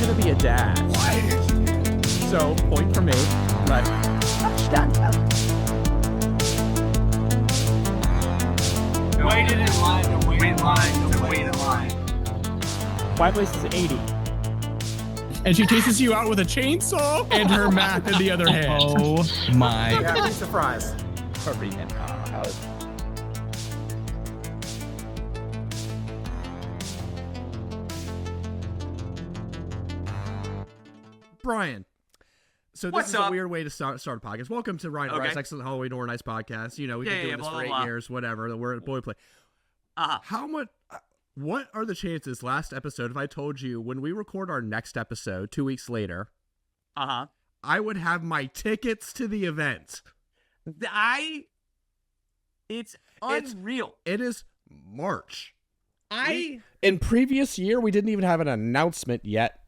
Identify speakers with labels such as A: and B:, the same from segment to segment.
A: going to be a dad.
B: What?
A: So, point for me. But
B: Waited in line to wait in line to wait in line.
A: my place is 80.
C: And she chases you out with a chainsaw and her map in the other hand.
D: Oh my.
A: Yeah, be surprised. Perfect. Brian. So this
B: What's
A: is
B: up?
A: a weird way to start a podcast. Welcome to Ryan Bryce,
B: Okay.
A: Excellent Halloween Horror Nights podcast. You know, we've been
B: Yeah,
A: doing this
B: blah,
A: for 8
B: blah, blah.
A: years, whatever. We're at boy play.
B: Uh-huh.
A: How much? What are the chances last episode if I told you when we record our next episode 2 weeks later,
B: Uh-huh.
A: I would have my tickets to the event?
B: It's unreal.
A: It is March. In previous year, we didn't even have an announcement yet.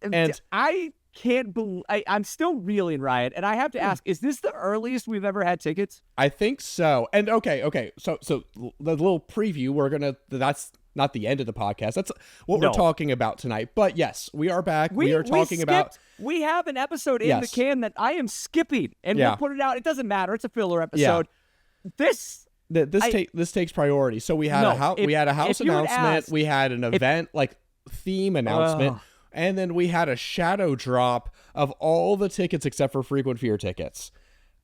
A: And-
D: I can't believe I'm still reeling, Ryan, and I have to ask: is this the earliest we've ever had tickets?
A: I think so. And okay. So the little preview, that's not the end of the podcast. That's what
D: No.
A: we're talking about tonight. But yes, we are back. We are talking about.
D: We have an episode in
A: Yes.
D: the can that I am skipping, and
A: Yeah.
D: we'll put it out. It doesn't matter. It's a filler episode. This.
A: This takes priority. So we had we had a house
D: if you would
A: announcement.
D: ask-
A: We had an event theme announcement, and then we had a shadow drop of all the tickets except for frequent fear tickets.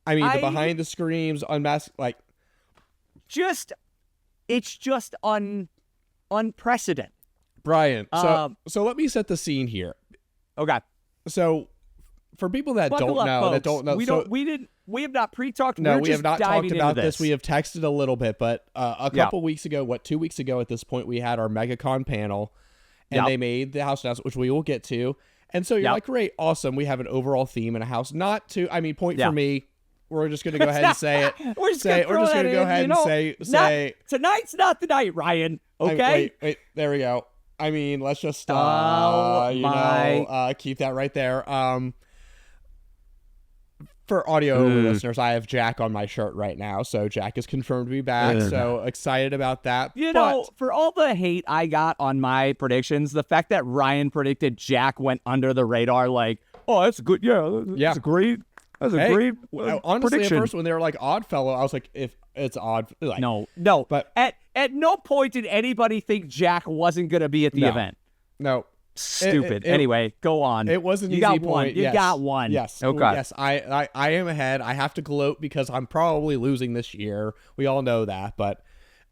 A: I mean, the behind the screams, unmasked,
D: It's just unprecedented.
A: Brian. So let me set the scene here.
D: Okay.
A: So for people that
D: Buckle
A: don't
D: up,
A: know,
D: folks.
A: that don't know,
D: we have not pre-talked.
A: No,
D: We're
A: we
D: just
A: have not
D: diving
A: talked about
D: into
A: this. We have texted a little bit, but a couple weeks ago, 2 weeks ago at this point, we had our MegaCon panel, and they made the house announcement, which we will get to. And so you're like, great, awesome. We have an overall theme and a house. Point for me. We're just going to go ahead and say it.
D: We're just going to
A: go ahead and say.
D: Tonight's not the night, Ryan. Okay.
A: Wait. There we go. I mean, let's just keep that right there. For audio listeners, I have Jack on my shirt right now, so Jack is confirmed to be back. So excited about that.
D: For all the hate I got on my predictions, the fact that Ryan predicted Jack went under the radar, that's good. Yeah, that's a great. That's a great
A: honestly,
D: prediction.
A: at first when they were like Oddfellow, I was like, if it's odd,
D: no.
A: But
D: at no point did anybody think Jack wasn't going to be at the event.
A: No.
D: Stupid. Anyway, go on.
A: It was an
D: you
A: easy
D: got
A: point.
D: One. You got one.
A: Yes.
D: Okay.
A: Yes. I am ahead. I have to gloat because I'm probably losing this year. We all know that, but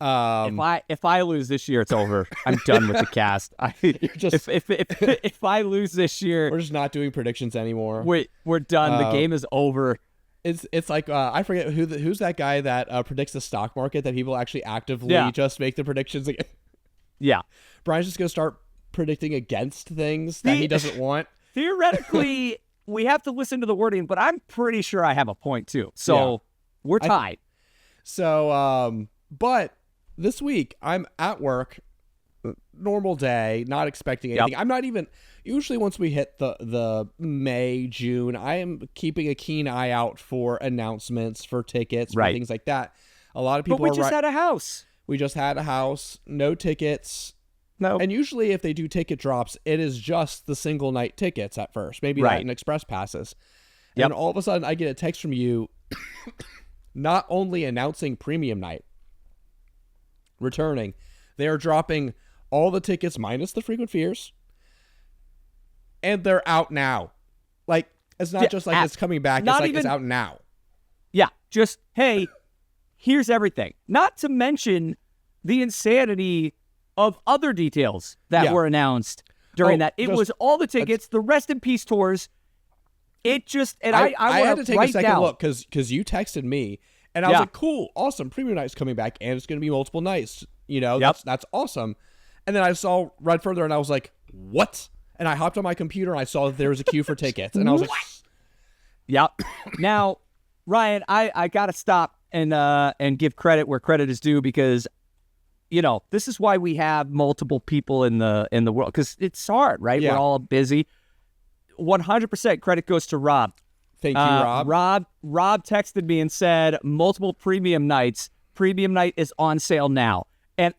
D: if I lose this year, it's over. I'm done with the cast. If I lose this year,
A: we're just not doing predictions anymore.
D: We're done. The game is over.
A: It's like I forget who's that guy that predicts the stock market that people actually actively just make the predictions again.
D: Yeah.
A: Brian's just gonna start predicting against things that he doesn't want.
D: Theoretically, we have to listen to the wording, but I'm pretty sure I have a point too. So we're tied.
A: But this week I'm at work, normal day, not expecting anything. I'm not even. Usually, once we hit the May, June, I am keeping a keen eye out for announcements, for tickets, for things like that. A lot of people.
D: But we just had a house.
A: We just had a house, no tickets.
D: No.
A: And usually if they do ticket drops, it is just the single night tickets at first, maybe night and express passes. And all of a sudden I get a text from you not only announcing premium night returning, they are dropping all the tickets minus the frequent fears, and they're out now. It's not just it's coming back, it's out now.
D: Yeah, just hey, here's everything. Not to mention the insanity of other details that were announced during that. It was all the tickets, the Rest in Peace tours. It just, and I
A: had to take a second
D: down.
A: look because you texted me, and I was like, cool, awesome, premium night's coming back, and it's going to be multiple nights. That's awesome. And then I saw right further, and I was like, what? And I hopped on my computer, and I saw that there was a queue for tickets, and I was like,
D: yep. Now, Ryan, I got to stop and give credit where credit is due, because this is why we have multiple people in the world, because it's hard, right?
A: Yeah.
D: We're all busy. 100% credit goes to Rob.
A: Thank you, Rob.
D: Rob texted me and said multiple premium nights. Premium night is on sale now. And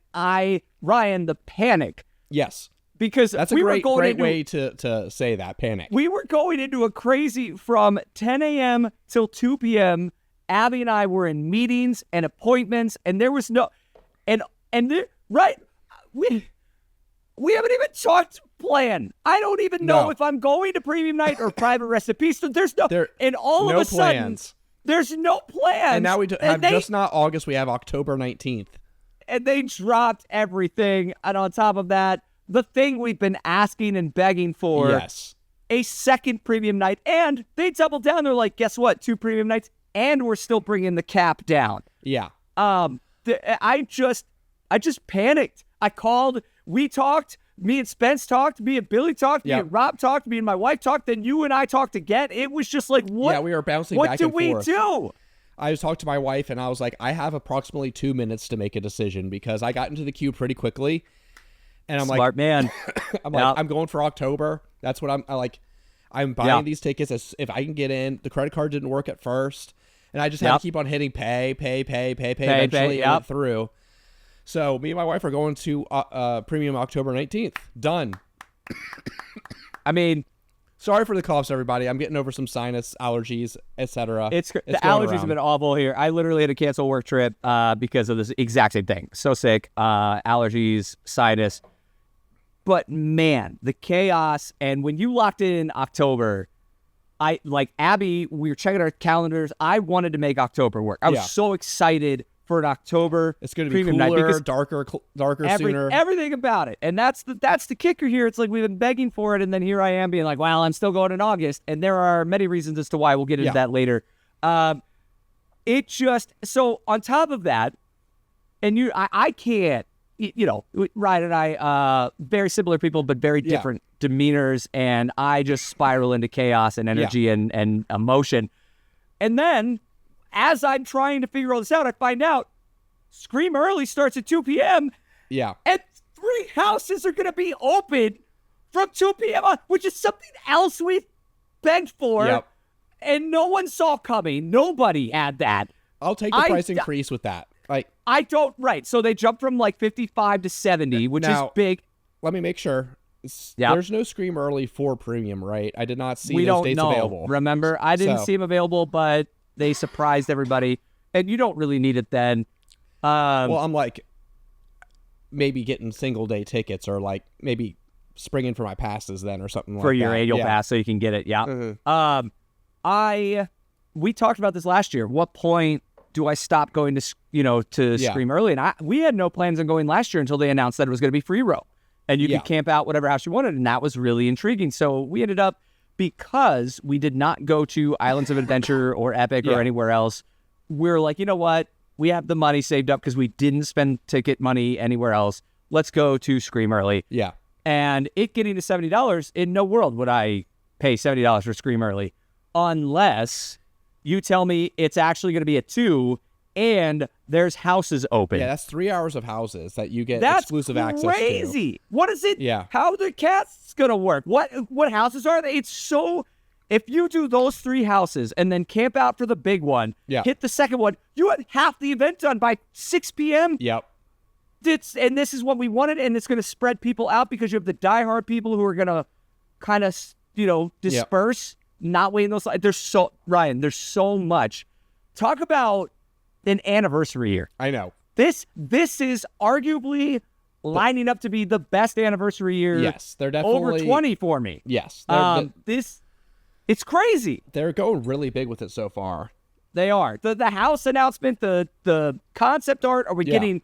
D: Ryan, the panic.
A: Yes.
D: because
A: that's a
D: we were
A: great
D: going into,
A: way to say that. Panic.
D: We were going into a crazy from 10 a.m. till 2 p.m. Abby and I were in meetings and appointments, and there was no, and there, right, we haven't even talked plan. I don't even know if I'm going to premium night or private recipe. So there's and all of a sudden, there's no plans.
A: And now we have just not August, we have October 19th.
D: And they dropped everything. And on top of that, the thing we've been asking and begging for,
A: yes,
D: a second premium night. And they doubled down. They're like, guess what? 2 premium nights. And we're still bringing the cap down.
A: Yeah.
D: I just panicked. I called. We talked. Me and Spence talked. Me and Billy talked. Me and Rob talked. Me and my wife talked. Then you and I talked again. It was just like, what?
A: Yeah, we were bouncing back and forth.
D: What do we do?
A: I was talking to my wife, and I was like, I have approximately 2 minutes to make a decision because I got into the queue pretty quickly. And I'm
D: Smart man.
A: I'm like, I'm going for October. That's what I'm buying these tickets if I can get in. The credit card didn't work at first, and I just had to keep on hitting pay. Eventually, it went through. So me and my wife are going to premium October 19th. Done.
D: I mean,
A: sorry for the coughs, everybody. I'm getting over some sinus allergies, etc.
D: The allergies have been awful here. I literally had to cancel a work trip because of this exact same thing. So sick, allergies, sinus. But man, the chaos. And when you locked in October, Abby, we were checking our calendars. I wanted to make October work. I was so excited for an October.
A: It's going to be cooler, darker sooner.
D: Everything about it. And that's the kicker here. It's like we've been begging for it, and then here I am being like, well, I'm still going in August. And there are many reasons as to why. We'll get into that later. So on top of that, and I can't, Ryan and I, very similar people, but very different demeanors, and I just spiral into chaos and energy and emotion. And then, as I'm trying to figure all this out, I find out Scream Early starts at 2 p.m.
A: Yeah.
D: And 3 houses are going to be open from 2 p.m. on, which is something else we begged for.
A: Yep.
D: And no one saw coming. Nobody had that.
A: I'll take the price increase with that.
D: Right. So they jumped from like 55 to 70, which is big.
A: Let me make sure. There's no Scream Early for premium, right? I did not see those dates available.
D: Remember, I didn't see them available, but they surprised everybody, and you don't really need it then.
A: Well, I'm like maybe getting single day tickets, or like maybe springing for my passes then, or something like that.
D: For your annual pass, so you can get it. Yeah.
A: Mm-hmm.
D: We talked about this last year. What point do I stop going to Scream Early? And we had no plans on going last year until they announced that it was going to be free row, and you could camp out whatever house you wanted, and that was really intriguing. So we ended up, because we did not go to Islands of Adventure or Epic or anywhere else, we're like, you know what? We have the money saved up because we didn't spend ticket money anywhere else. Let's go to Scream Early.
A: Yeah.
D: And it getting to $70, in no world would I pay $70 for Scream Early, unless you tell me it's actually going to be at 2 and there's houses open.
A: Yeah, that's 3 hours of houses that you get exclusive access to.
D: That's crazy. What is it?
A: Yeah.
D: How the cast's going to work? What houses are they? It's so... If you do those 3 houses and then camp out for the big one, hit the second one, you had half the event done by 6 p.m.
A: Yep.
D: And this is what we wanted, and it's going to spread people out because you have the diehard people who are going to kind of, disperse, not waiting those. There's so much. Talk about an anniversary year.
A: I know.
D: This is arguably lining up to be the best anniversary year.
A: Yes, they're definitely
D: over 20 for me.
A: Yes.
D: It's crazy.
A: They're going really big with it so far.
D: They are. The house announcement, the concept art. Are we getting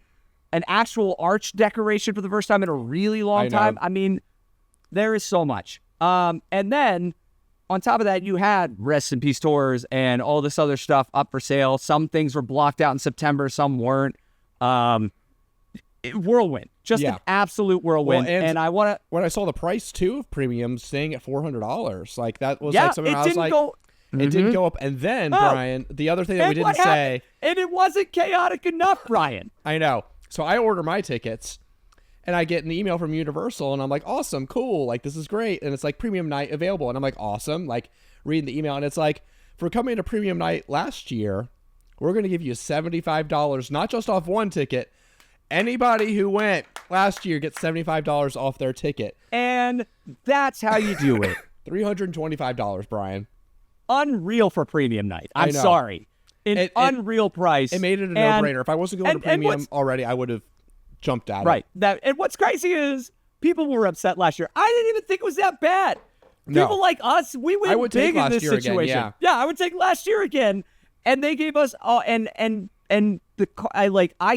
D: an actual arch decoration for the first time in a really long time? I mean, there is so much. And then on top of that, you had Rest in Peace tours and all this other stuff up for sale. Some things were blocked out in September, some weren't. Whirlwind, just an absolute whirlwind.
A: Well,
D: and I want to.
A: When I saw the price too of premium staying at $400, like that was like something I was like, it didn't go up. And then Brian, the other thing that we didn't say,
D: and it wasn't chaotic enough, Brian.
A: I know. So I order my tickets, and I get an email from Universal, and I'm like, awesome, cool, like this is great, and it's like premium night available, and I'm like, awesome, like reading the email, and it's like, for coming to premium night last year, we're going to give you $75, not just off one ticket, Anybody who went last year gets $75 off their ticket.
D: And that's how you do it.
A: $325, Brian.
D: Unreal for premium night.
A: I
D: I'm
A: know.
D: sorry. An unreal price.
A: It made it a no-brainer. If I wasn't going to premium already, I would have jumped at it.
D: Right. And what's crazy is people were upset last year. I didn't even think it was that bad.
A: No.
D: People like us, we went
A: I would
D: big
A: take
D: in this
A: last year
D: situation.
A: again, yeah.
D: I would take last year again. And they gave us I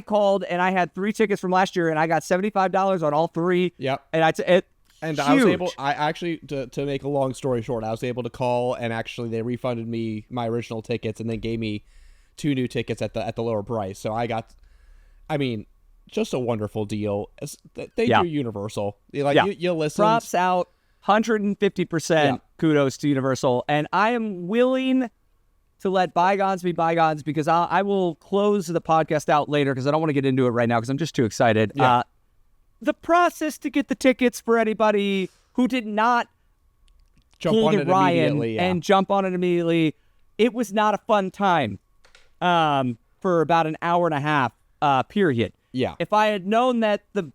D: called and I had 3 tickets from last year and I got $75 on all 3.
A: Yep.
D: And
A: I was able, to make a long story short, I was able to call and actually they refunded me my original tickets and then gave me 2 new tickets at the lower price. So I got, just a wonderful deal. Thank you, Universal. You listen.
D: Props out, 150% kudos to Universal. And I am willing to let bygones be bygones because I will close the podcast out later because I don't want to get into it right now because I'm just too excited.
A: Yeah.
D: The process to get the tickets for anybody who did not
A: jump on it immediately
D: and jump on it immediately, it was not a fun time for about an hour and a half period.
A: Yeah.
D: If I had known that the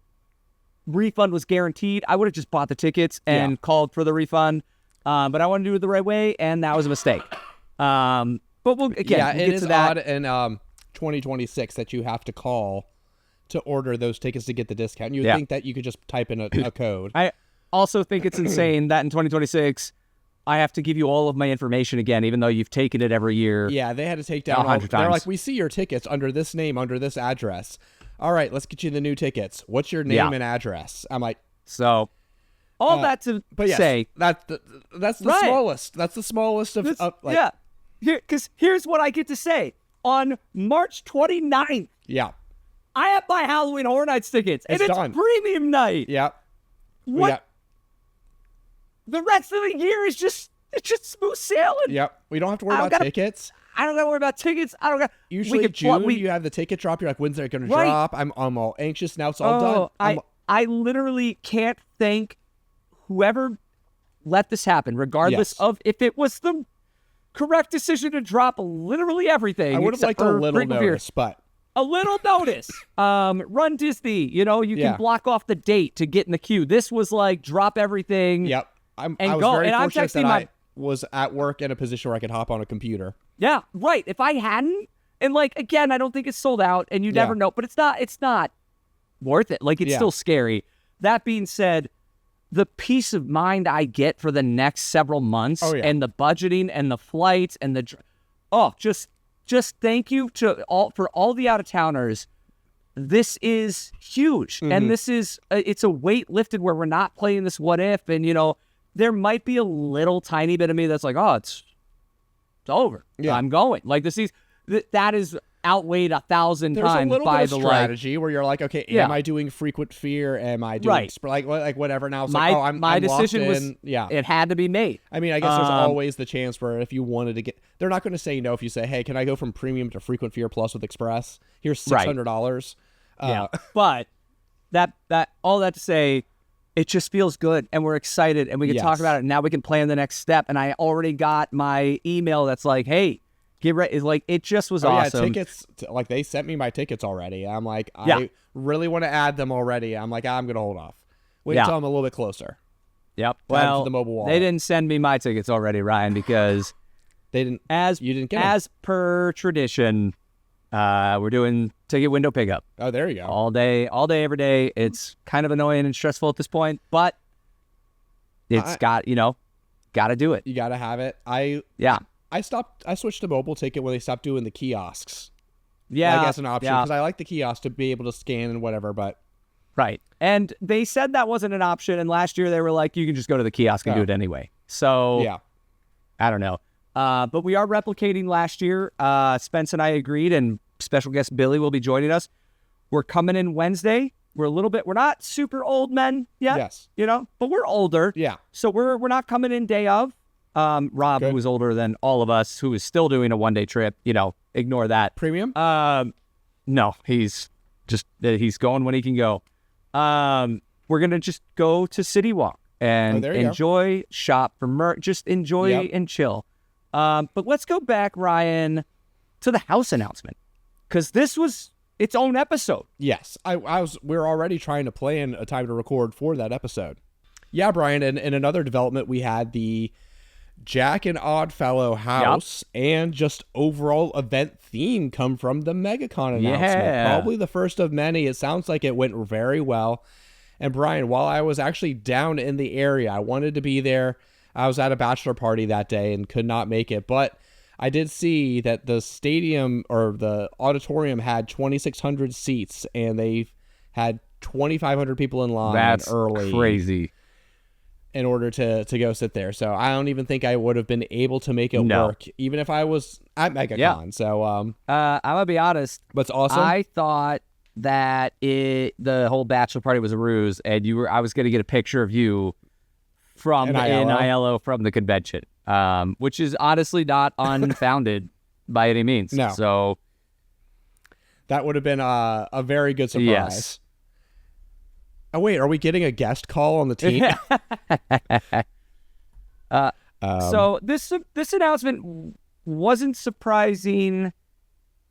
D: refund was guaranteed, I would have just bought the tickets and called for the refund. But I want to do it the right way, and that was a mistake. But we'll get to that.
A: It is odd in 2026 that you have to call to order those tickets to get the discount. You would think that you could just type in a code.
D: I also think it's insane that in 2026 I have to give you all of my information again, even though you've taken it every year.
A: Yeah, they had to take down
D: 100 times.
A: They're like, we see your tickets under this name, under this address. All right, let's get you the new tickets. What's your name and address? I'm like,
D: so all that to say
A: that's the smallest. That's the smallest of
D: because here's what I get to say. On March 29th, I have my Halloween Horror Nights tickets, and it's
A: done.
D: premium night.
A: Yeah.
D: What? The rest of the year is just smooth sailing.
A: Yep. We don't have to worry about tickets.
D: I don't got to worry about tickets. I don't got.
A: Usually June, you have the ticket drop. You're like, when's it going to drop? I'm all anxious now. It's all done.
D: I literally can't thank whoever let this happen, regardless of if it was the correct decision to drop literally everything.
A: I would have liked a little notice, but.
D: A little notice. Run Disney. You can block off the date to get in the queue. This was like drop everything.
A: Yep. I was very fortunate that I was at work in a position where I could hop on a computer.
D: Yeah, right. If I hadn't, and again, I don't think it's sold out, and you never know, but it's not worth it. It's still scary. That being said, the peace of mind I get for the next several months and the budgeting and the flights and just thank you for all the out-of-towners. This is huge. And this is, it's a weight lifted where we're not playing this what if. And, there might be a little tiny bit of me that's like, oh, it's over. Yeah. I'm going. That is outweighed 1,000 times by the
A: There's a little bit of strategy where you're like, okay, am I doing frequent fear? Am I doing like whatever? Now it's
D: my decision was it had to be made.
A: I guess there's always the chance where if you wanted to they're not going to say no if you say, hey, can I go from premium to frequent fear plus with Express? Here's $600.
D: But that all that to say, it just feels good and we're excited and we can talk about it and now we can plan the next step. And I already got my email that's like, hey, get ready. It just was awesome.
A: Yeah, tickets, they sent me my tickets already. I'm like, I really want to add them already. I'm like, I'm going to hold off. Wait until I'm a little bit closer.
D: Yep. Well,
A: the mobile wallet.
D: They didn't send me my tickets already, Ryan, because
A: you didn't get them.
D: As per tradition, we're doing ticket window pickup.
A: Oh, there you go.
D: All day, every day. It's kind of annoying and stressful at this point, but it's got to do it.
A: You got to have it. I switched to mobile ticket when they stopped doing the kiosks.
D: Yeah.
A: As an option because I like the kiosk to be able to scan and whatever, but.
D: Right. And they said that wasn't an option. And last year they were like, you can just go to the kiosk and do it anyway. So I don't know. But we are replicating last year. Spence and I agreed, and special guest Billy will be joining us. We're coming in Wednesday. We're not super old men yet.
A: Yes.
D: But we're older.
A: Yeah.
D: So we're not coming in day of. Rob, who is older than all of us, who is still doing a one-day trip, ignore that.
A: Premium?
D: No, he's going when he can go. We're going to just go to City Walk and enjoy, shop for merch, just enjoy and chill. But let's go back, Ryan, to the house announcement. Because this was its own episode.
A: Yes, we're already trying to plan a time to record for that episode. Yeah, Brian, and in another development, we had the Jack and Oddfellow house and just overall event theme come from the MegaCon announcement. Probably the first of many. It sounds like it went very well. And Brian, while I was actually down in the area, I wanted to be there. I was at a bachelor party that day and could not make it, but I did see that the stadium or the auditorium had 2,600 seats, and they had 2,500 people in line early.
D: Crazy.
A: In order to go sit there. So I don't even think I would have been able to make it work, even if I was at MegaCon.
D: Yeah.
A: So
D: I'm gonna be honest.
A: But it's awesome.
D: I thought that the whole bachelor party was a ruse, and I was gonna get a picture of you from the NILO from the convention, which is honestly not unfounded by any means.
A: No.
D: So
A: that would have been a very good surprise.
D: Yes.
A: Oh, wait, are we getting a guest call on the team?
D: So this announcement wasn't surprising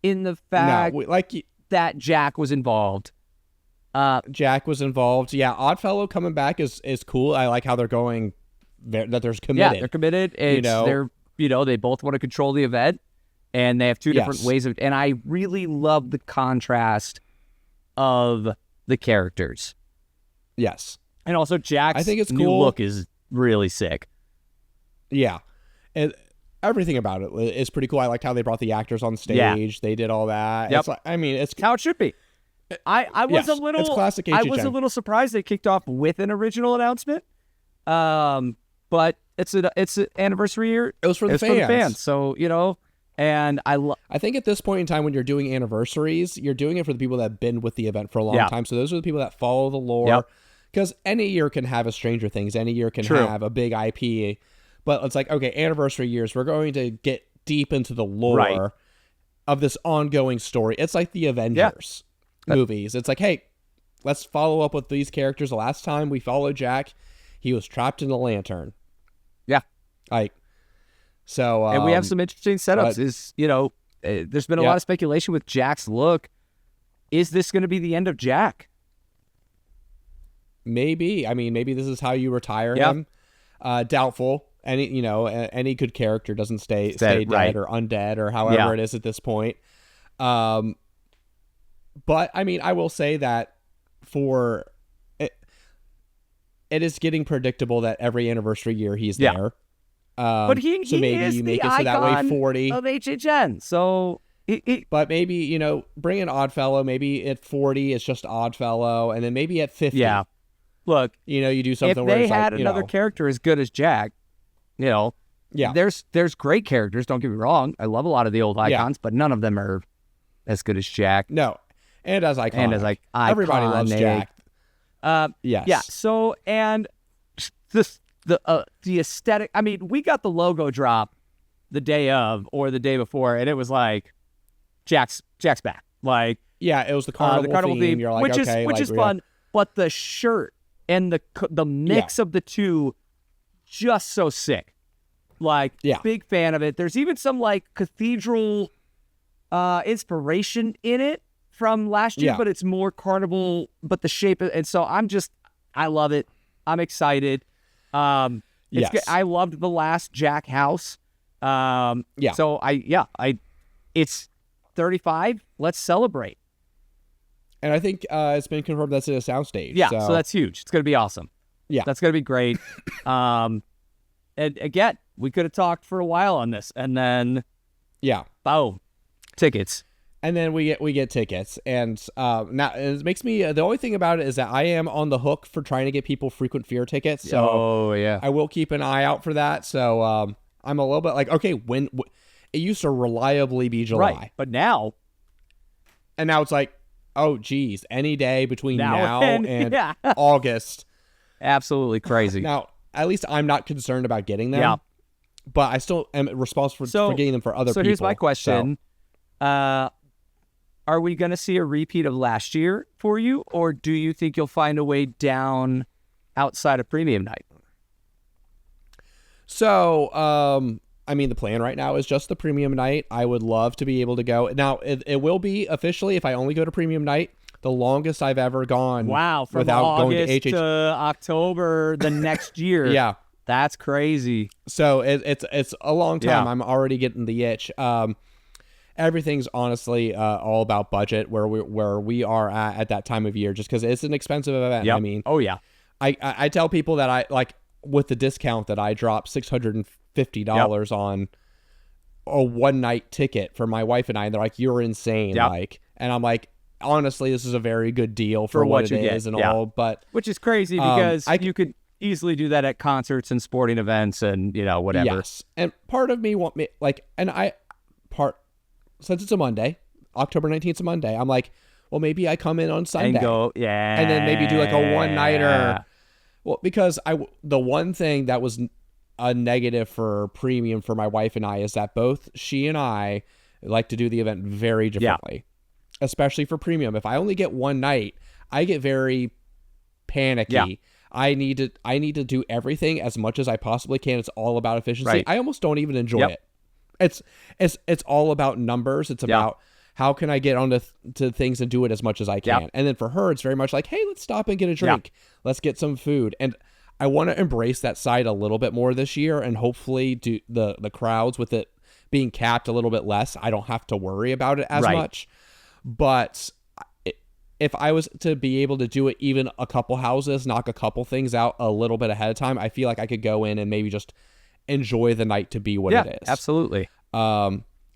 D: in the fact that Jack was involved.
A: Jack was involved. Yeah, Oddfellow coming back is cool. I like how they're going, that they're committed.
D: Yeah, they're committed. They're they both want to control the event, and they have two different ways of. And I really love the contrast of the characters.
A: Yes.
D: And also Jack's
A: new
D: look is really sick.
A: Yeah. And everything about it is pretty cool. I liked how they brought the actors on stage. Yeah. They did all that.
D: Yep.
A: It's
D: how it should be. I was a little
A: it's classic HHN.
D: I was a little surprised they kicked off with an original announcement. But it's an anniversary year.
A: It was for the fans.
D: So, and
A: I think at this point in time when you're doing anniversaries, you're doing it for the people that have been with the event for a long time. So those are the people that follow the lore. Because any year can have a Stranger Things. Any year can have a big IP. But it's like, okay, anniversary years, we're going to get deep into the lore of this ongoing story. It's like the Avengers movies. It's like, hey, let's follow up with these characters. The last time we followed Jack, he was trapped in a lantern.
D: Yeah.
A: So,
D: and we have some interesting setups. There's been a lot of speculation with Jack's look. Is this going to be the end of Jack?
A: Maybe. I mean, maybe this is how you retire him. Doubtful. Any good character doesn't stay dead or undead or however it is at this point. But I mean, I will say that it is getting predictable that every anniversary year he's there.
D: But he maybe is you make it so that way 40 of HHN. So,
A: but maybe bring in Oddfellow. Maybe at 40 it's just Oddfellow, and then maybe at 50.
D: Yeah. Look,
A: you do something
D: if
A: where
D: they
A: it's
D: had another character as good as Jack, there's great characters. Don't get me wrong. I love a lot of the old icons, but none of them are as good as Jack.
A: No, and as iconic. Everybody loves Jack. Yes.
D: Yeah. So and the aesthetic. I mean, we got the logo drop the day of or the day before, and it was like Jack's back. Like
A: it was the carnival theme. You're like,
D: which is fun. But the shirt and the mix of the two, just so sick. Like, big fan of it. There's even some like cathedral inspiration in it from last year, but it's more carnival, but the shape. And so I love it. I'm excited. I loved the last Jack house. So it's 35. Let's celebrate.
A: And I think it's been confirmed that's at a soundstage.
D: Yeah, so that's huge. It's going to be awesome. Yeah. That's going to be great. And again, we could have talked for a while on this. And then, boom, tickets.
A: And then we get tickets. And now it makes me, the only thing about it is that I am on the hook for trying to get people frequent fear tickets. So I will keep an eye out for that. So I'm a little bit like, okay, when it used to reliably be July.
D: Right. But now.
A: And now it's like, oh, geez, any day between now and August.
D: Absolutely crazy.
A: Now, at least I'm not concerned about getting them. Yeah. But I still am responsible for getting them for other people.
D: So here's my question. Are we going to see a repeat of last year for you, or do you think you'll find a way down outside of premium night?
A: So, I mean, the plan right now is just the premium night. I would love to be able to go. Now, it will be officially, if I only go to premium night, the longest I've ever gone.
D: Wow, from
A: without
D: August
A: going to HH.
D: to October the next year.
A: Yeah.
D: That's crazy.
A: So it's a long time.
D: Yeah.
A: I'm already getting the itch. Everything's honestly all about budget where we are at that time of year, just because it's an expensive event.
D: Yep.
A: I mean,
D: oh yeah.
A: I tell people that I like with the discount that I dropped $650 on a one night ticket for my wife and I, and they're like, "You're insane!"
D: Yep.
A: Like, and I'm like, honestly, this is a very good deal for what it is and all. But
D: which is crazy because you could easily do that at concerts and sporting events and whatever.
A: Yes, and part of me want me like, and since it's a Monday, October 19th is a Monday, I'm like, well, maybe I come in on Sunday
D: and go, yeah,
A: and then maybe do like a one-nighter. Well, because the one thing that was a negative for premium for my wife and I is that both she and I like to do the event very differently, especially for premium. If I only get one night, I get very panicky.
D: Yeah.
A: I need to do everything as much as I possibly can. It's all about efficiency.
D: Right.
A: I almost don't even enjoy it. It's all about numbers. It's about how can I get onto to things and do it as much as I can. And then for her, it's very much like, hey, let's stop and get a drink. Let's get some food. And I want to embrace that side a little bit more this year, and hopefully do the crowds with it being capped a little bit less. I don't have to worry about it as much. But if I was to be able to do it even a couple houses, knock a couple things out a little bit ahead of time, I feel like I could go in and maybe just enjoy the night to be what it is.
D: Absolutely.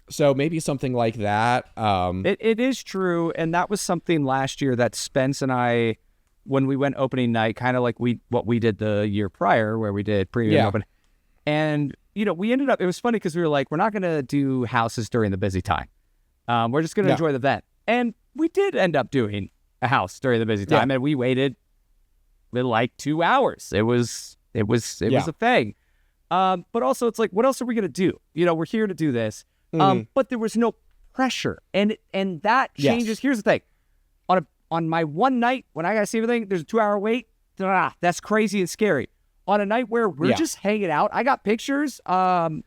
A: So maybe something like that.
D: It is true, and that was something last year that Spence and I, when we went opening night, kind of like what we did the year prior, where we did premium open, and we ended up. It was funny because we were like, we're not going to do houses during the busy time. We're just going to enjoy the event, and we did end up doing a house during the busy time, and we waited like 2 hours. It was a thing. But also it's like, what else are we going to do? We're here to do this. But there was no pressure, and that changes. Here's the thing: on my one night when I got to see everything, there's a 2 hour wait. That's crazy and scary. On a night where we're just hanging out, I got pictures. Hold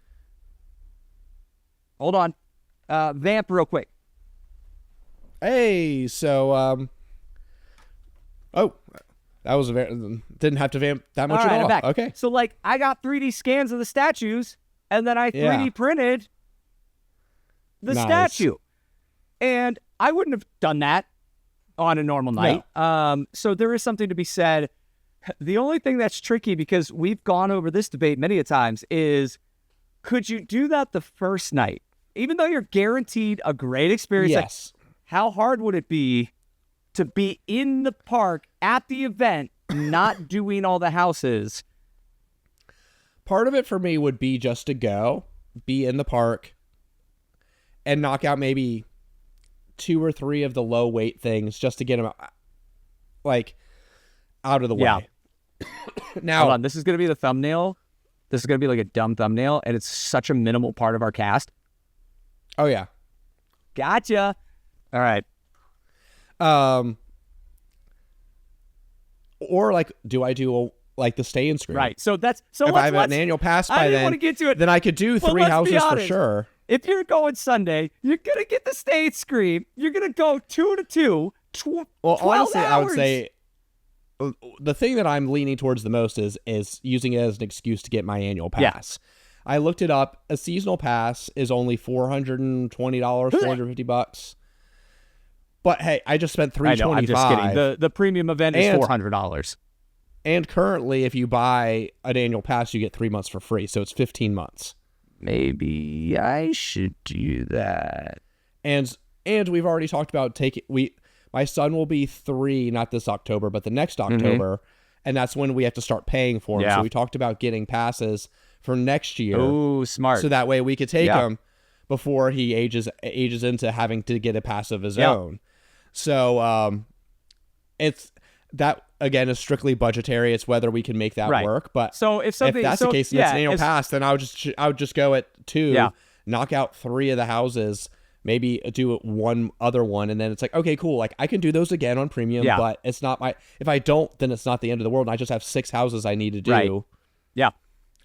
D: on, vamp real quick.
A: Hey, so that was didn't have to vamp that much
D: All right,
A: at all.
D: I'm back.
A: Okay,
D: so like I got 3D scans of the statues, and then I 3D printed the statue, and I wouldn't have done that on a normal night. So there is something to be said. The only thing that's tricky, because we've gone over this debate many a times, is could you do that the first night, even though you're guaranteed a great experience?
A: Yes.
D: Like, how hard would it be to be in the park at the event, not doing all the houses?
A: Part of it for me would be just to go, be in the park, and knock out maybe 2 or 3 of the low weight things just to get them like out of the way. Now,
D: hold on, this is going to be the thumbnail. This is going to be like a dumb thumbnail, and it's such a minimal part of our cast.
A: Oh yeah.
D: Gotcha. All right.
A: Or like, do I do the stay in screen?
D: Right. So that's
A: if I have an annual pass by
D: didn't want to get to it.
A: then I could do 3 houses for sure.
D: If you're going Sunday, you're gonna get the stay and screen. You're gonna go 2 to 2.
A: Well, honestly,
D: hours.
A: I would say the thing that I'm leaning towards the most is using it as an excuse to get my annual pass. I looked it up. A seasonal pass is only $420, $450. But hey, I just spent $325.
D: I'm just kidding. The premium event is $400.
A: And currently, if you buy an annual pass, you get 3 months for free. So it's 15 months.
D: Maybe I should do that.
A: And we've already talked about my son will be 3, not this October, but the next October, and that's when we have to start paying for him. So we talked about getting passes for next year.
D: Oh, smart.
A: So that way we could take him before he ages into having to get a pass of his own. So it's that again is strictly budgetary. It's whether we can make that work. But
D: so if
A: that's the case, and it's an annual pass, then I would just go at 2, knock out 3 of the houses, maybe do one other one, and then it's like, okay, cool. Like I can do those again on premium, but it's not if I don't, then it's not the end of the world. And I just have 6 houses I need to do.
D: Right. Yeah.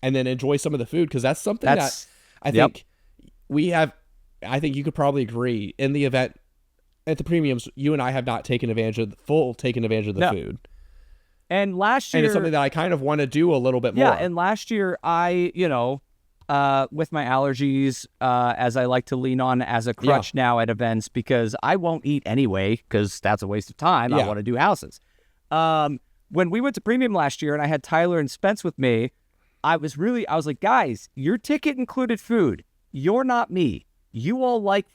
A: And then enjoy some of the food, because that's something that I think I think you could probably agree in the event at the premiums, you and I have not taken advantage of the food.
D: And last year,
A: and it's something that I kind of want to do a little bit more.
D: Yeah, and last year I, with my allergies, as I like to lean on as a crutch now at events, because I won't eat anyway, because that's a waste of time. I want to do houses. When we went to premium last year and I had Tyler and Spence with me, I was like, guys, your ticket included food. You're not me. You all like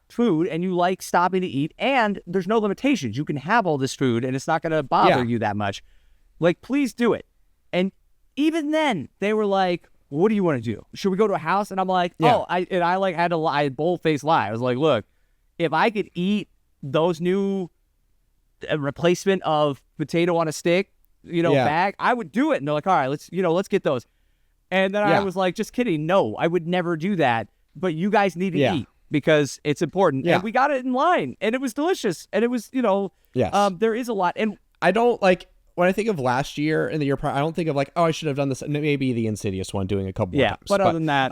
D: food and you like stopping to eat, and there's no limitations. You can have all this food and it's not going to bother you that much. Like, please do it. And even then, they were like, what do you want to do? Should we go to a house? And I'm like, I had to lie, bold-faced lie. I was like, look, if I could eat those new replacement of potato on a stick, bag, I would do it. And they're like, all right, let's get those. And then I was like, just kidding. No, I would never do that. But you guys need to eat because it's important. And we got it in line, and it was delicious. And it was, there is a lot. And
A: I don't when I think of last year and the year prior, I don't think of I should have done this. Maybe the Insidious one, doing a couple more times.
D: But other than that,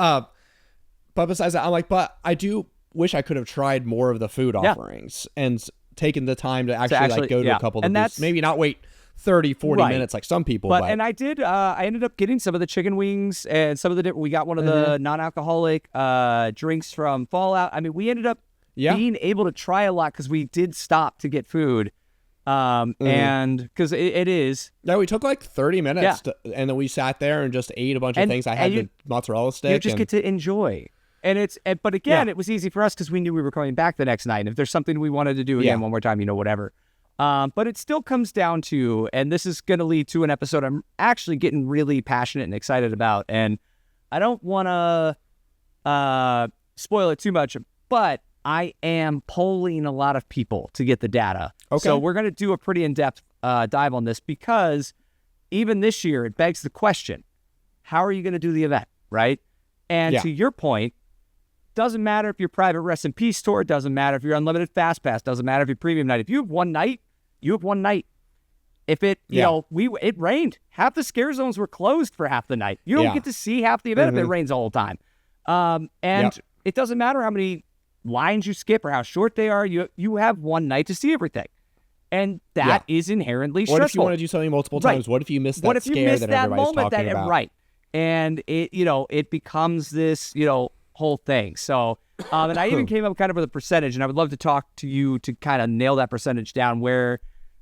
A: but besides that, I'm like, but I do wish I could have tried more of the food offerings and taken the time to actually go to a couple of these. Maybe not wait 30, 40 minutes like some people. But
D: and I did. I ended up getting some of the chicken wings and some of the. We got one of the non-alcoholic drinks from Fallout. I mean, we ended up being able to try a lot because we did stop to get food. And because it is.
A: Yeah, we took 30 minutes and then we sat there and just ate a bunch of things. I had the mozzarella stick.
D: You just get to enjoy. And but again, it was easy for us because we knew we were coming back the next night. And if there's something we wanted to do again one more time, whatever. But it still comes down to, and this is going to lead to an episode I'm actually getting really passionate and excited about. And I don't want to spoil it too much, but I am polling a lot of people to get the data. Okay. So we're going to do a pretty in-depth dive on this because even this year, it begs the question, how are you going to do the event, right? And to your point, doesn't matter if you're private rest in peace tour, doesn't matter if you're unlimited fast pass, doesn't matter if you're premium night. If you have one night, you have one night. If it, it rained. Half the scare zones were closed for half the night. You don't get to see half the event if it rains all the time. And it doesn't matter how many lines you skip or how short they are. You have one night to see everything. And that is inherently stressful.
A: What if you want to do something multiple times? What if you miss that scare that everybody's talking about?
D: Right. And it becomes this, whole thing. So, and I even came up kind of with a percentage, and I would love to talk to you to kind of nail that percentage down where,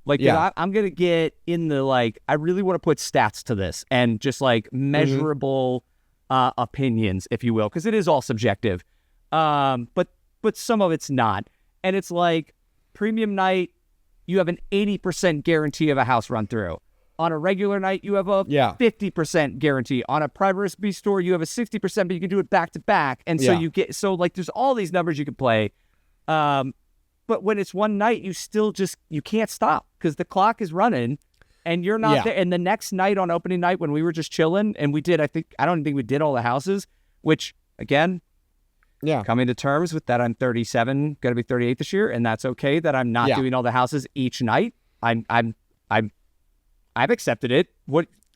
D: I'm going to get in the, I really want to put stats to this and just measurable opinions, if you will, because it is all subjective. But some of it's not. And it's premium night, you have an 80% guarantee of a house run through. On a regular night, you have a 50% guarantee. On a private recipe store, you have a 60%, but you can do it back to back. And so you get, there's all these numbers you can play. But when it's one night, you still you can't stop because the clock is running and you're not there. And the next night on opening night, when we were just chilling and I don't think we did all the houses, which again, coming to terms with that, I'm 37, going to be 38 this year. And that's okay that I'm not doing all the houses each night. I've accepted it.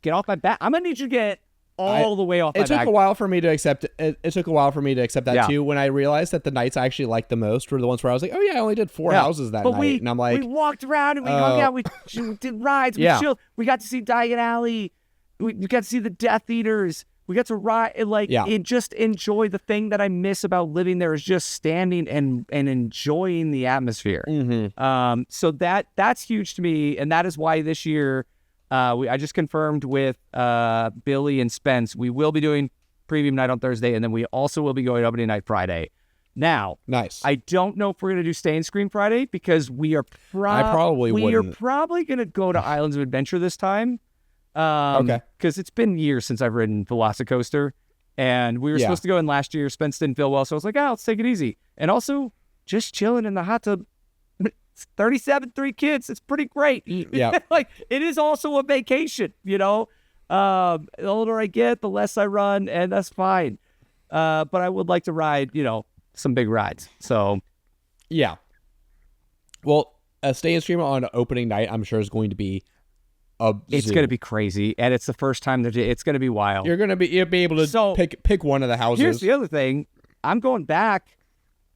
D: Get off my back. I'm going to need you to get all the way off my back.
A: It took a while for me to accept it. It took a while for me to accept that too. When I realized that the nights I actually liked the most were the ones where I was like, oh yeah, I only did 4 houses that night. And I'm like,
D: we walked around and we hung out. We did rides. We chilled. We got to see Diagon Alley. We got to see the Death Eaters. We got to ride. And just enjoy the thing that I miss about living there is just standing and enjoying the atmosphere. Mm-hmm. So that's huge to me. And that is why this year, I just confirmed with Billy and Spence, we will be doing premium night on Thursday, and then we also will be going opening night Friday. Now,
A: nice.
D: I don't know if we're going to do Stay and Scream Friday because we are
A: probably
D: going to go to Islands of Adventure this time. Okay. Because it's been years since I've ridden Velocicoaster, and we were supposed to go in last year. Spence didn't feel well, so I was like, let's take it easy. And also, just chilling in the hot tub. 37, 3 kids. It's pretty great. Yeah. It is also a vacation, The older I get, the less I run, and that's fine. But I would like to ride, some big rides. So,
A: yeah. Well, Stay and Stream on opening night, I'm sure is going to be a
D: It's
A: zoo.
D: going to be crazy, and it's the first time that it's going to be wild.
A: You'll be able to pick one of the houses.
D: Here's the other thing. I'm going back.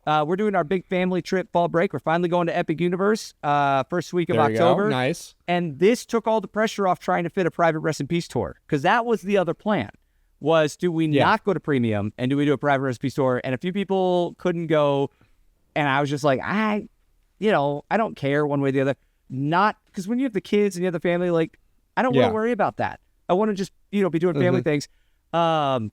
D: We're doing our big family trip fall break. We're finally going to Epic Universe first week of
A: There you
D: October.
A: go. Nice.
D: And this took all the pressure off trying to fit a private Rest in Peace tour, because that was the other plan. Was do we not go to premium and do we do a private Rest in Peace tour? And a few people couldn't go, and I was just like, I don't care one way or the other. Not because when you have the kids and you have the family, like I don't want to worry about that. I want to just be doing family things. But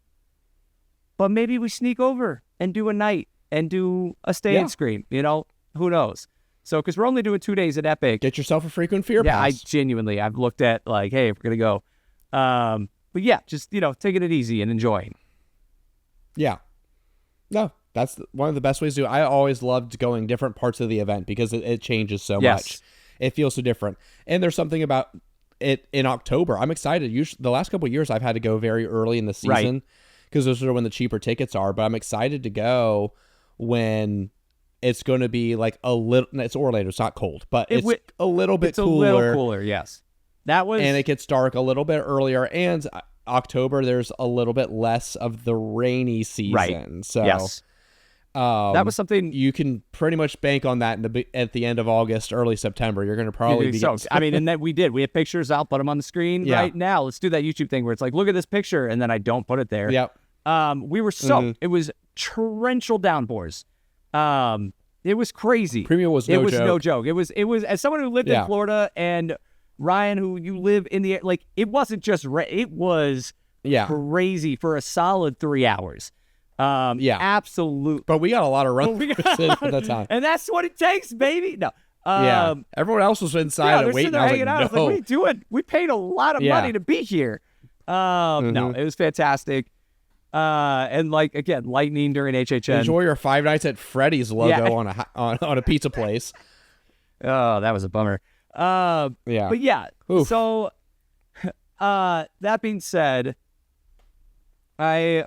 D: maybe we sneak over and do a night and do a stay and scream. Who knows? So because we're only doing 2 days at Epic,
A: Get yourself a frequent fear pass.
D: I've looked at like, hey, if we're gonna go, but yeah, just taking it easy and enjoying.
A: Yeah. No, that's one of the best ways to do it. I always loved going different parts of the event because it changes so much. It feels so different. And there's something about it in October. I'm excited. Usually, the last couple of years, I've had to go very early in the season because those are when the cheaper tickets are. But I'm excited to go when it's going to be like a little. It's Orlando. It's not cold, but it's a little bit cooler.
D: It's a little cooler, yes.
A: And it gets dark a little bit earlier. And October, there's a little bit less of the rainy season.
D: Right.
A: So
D: yes. That was something
A: you can pretty much bank on that at the end of August, early September. You're going to probably be.
D: And then we did. We have pictures. I'll put them on the screen right now. Let's do that YouTube thing where it's like, look at this picture, and then I don't put it there.
A: Yep.
D: We were soaked. It was torrential downpours. It was crazy.
A: Premium was no joke.
D: No joke. It was as someone who lived in Florida, and Ryan, who you live in the like, it wasn't just it was crazy for a solid 3 hours. Absolutely.
A: But we got a lot of run at that time.
D: And that's what it takes, baby. No.
A: Everyone else was inside and waiting. I was like, no.
D: I was like, what are you doing? We paid a lot of money to be here. No, it was fantastic. And like, again, lightning during HHN.
A: Enjoy your Five Nights at Freddy's logo on a pizza place.
D: Oh, that was a bummer. But yeah. Oof. So, that being said, I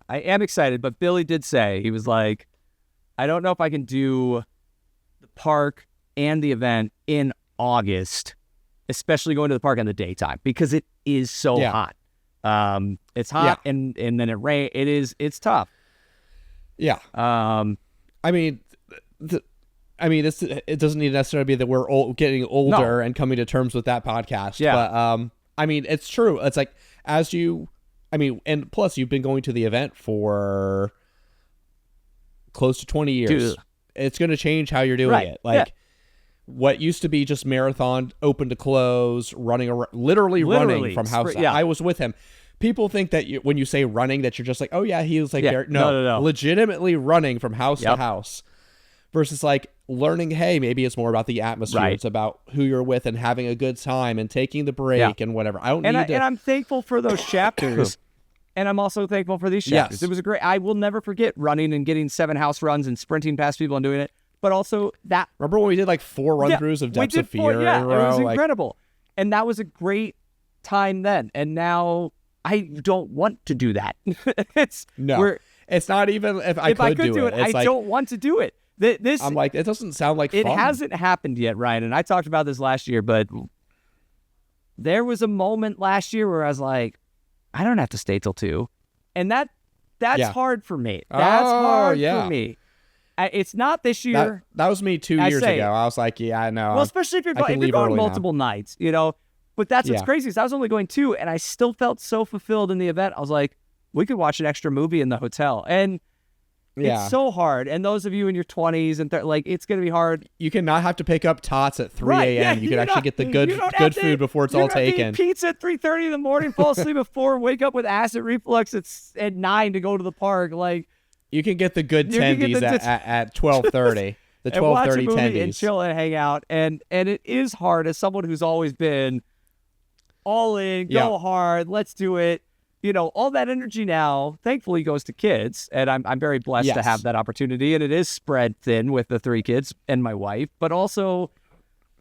D: am excited, but Billy did say, he was like, I don't know if I can do the park and the event in August, especially going to the park in the daytime, because it is so hot. It's hot and then it rain. It's tough. Yeah.
A: I mean, it doesn't need necessarily be that we're getting older and coming to terms with that podcast. Yeah. But I mean, it's true. It's like and plus you've been going to the event for close to 20 years. Dude. It's going to change how you're doing it. Like what used to be just marathon, open to close, running around, literally running from house. I was with him. People think that when you say running, that you're just like, oh yeah, he was like there. No, legitimately running from house to house. Versus like learning, hey, maybe it's more about the atmosphere. Right. It's about who you're with and having a good time and taking the break and whatever. And
D: I'm thankful for those chapters. And I'm also thankful for these chapters. Yes. It was I will never forget running and getting 7 house runs and sprinting past people and doing it. But also that.
A: Remember when we did like 4 run-throughs of Depths of Fear in a row?
D: It was incredible. And that was a great time then. And now I don't want to do that.
A: It's not even if I could do it.
D: I don't want to do it.
A: I'm like, it doesn't sound like
D: it
A: fun.
D: It hasn't happened yet, Ryan, and I talked about this last year, but there was a moment last year where I was like, I don't have to stay till 2, and that's hard for me. That's hard for me. It's not this year.
A: That was me 2 years ago. I was like, I know.
D: Well, especially if you're going multiple nights, But that's what's crazy is I was only going 2, and I still felt so fulfilled in the event. I was like, we could watch an extra movie in the hotel, and. It's so hard. And those of you in your 20s and it's going to be hard.
A: You cannot have to pick up tots at 3 a.m. Yeah, you can actually get the good food before it's all taken.
D: Eat pizza at 3:30 in the morning, fall asleep at 4, wake up with acid reflux at 9 to go to the park. Like
A: you can get the good tendies at 12:30. The 12:30 tendies.
D: And chill and hang out. And it is hard as someone who's always been all in, go hard, let's do it. All that energy now, thankfully, goes to kids, and I'm very blessed to have that opportunity, and it is spread thin with the 3 kids and my wife, but also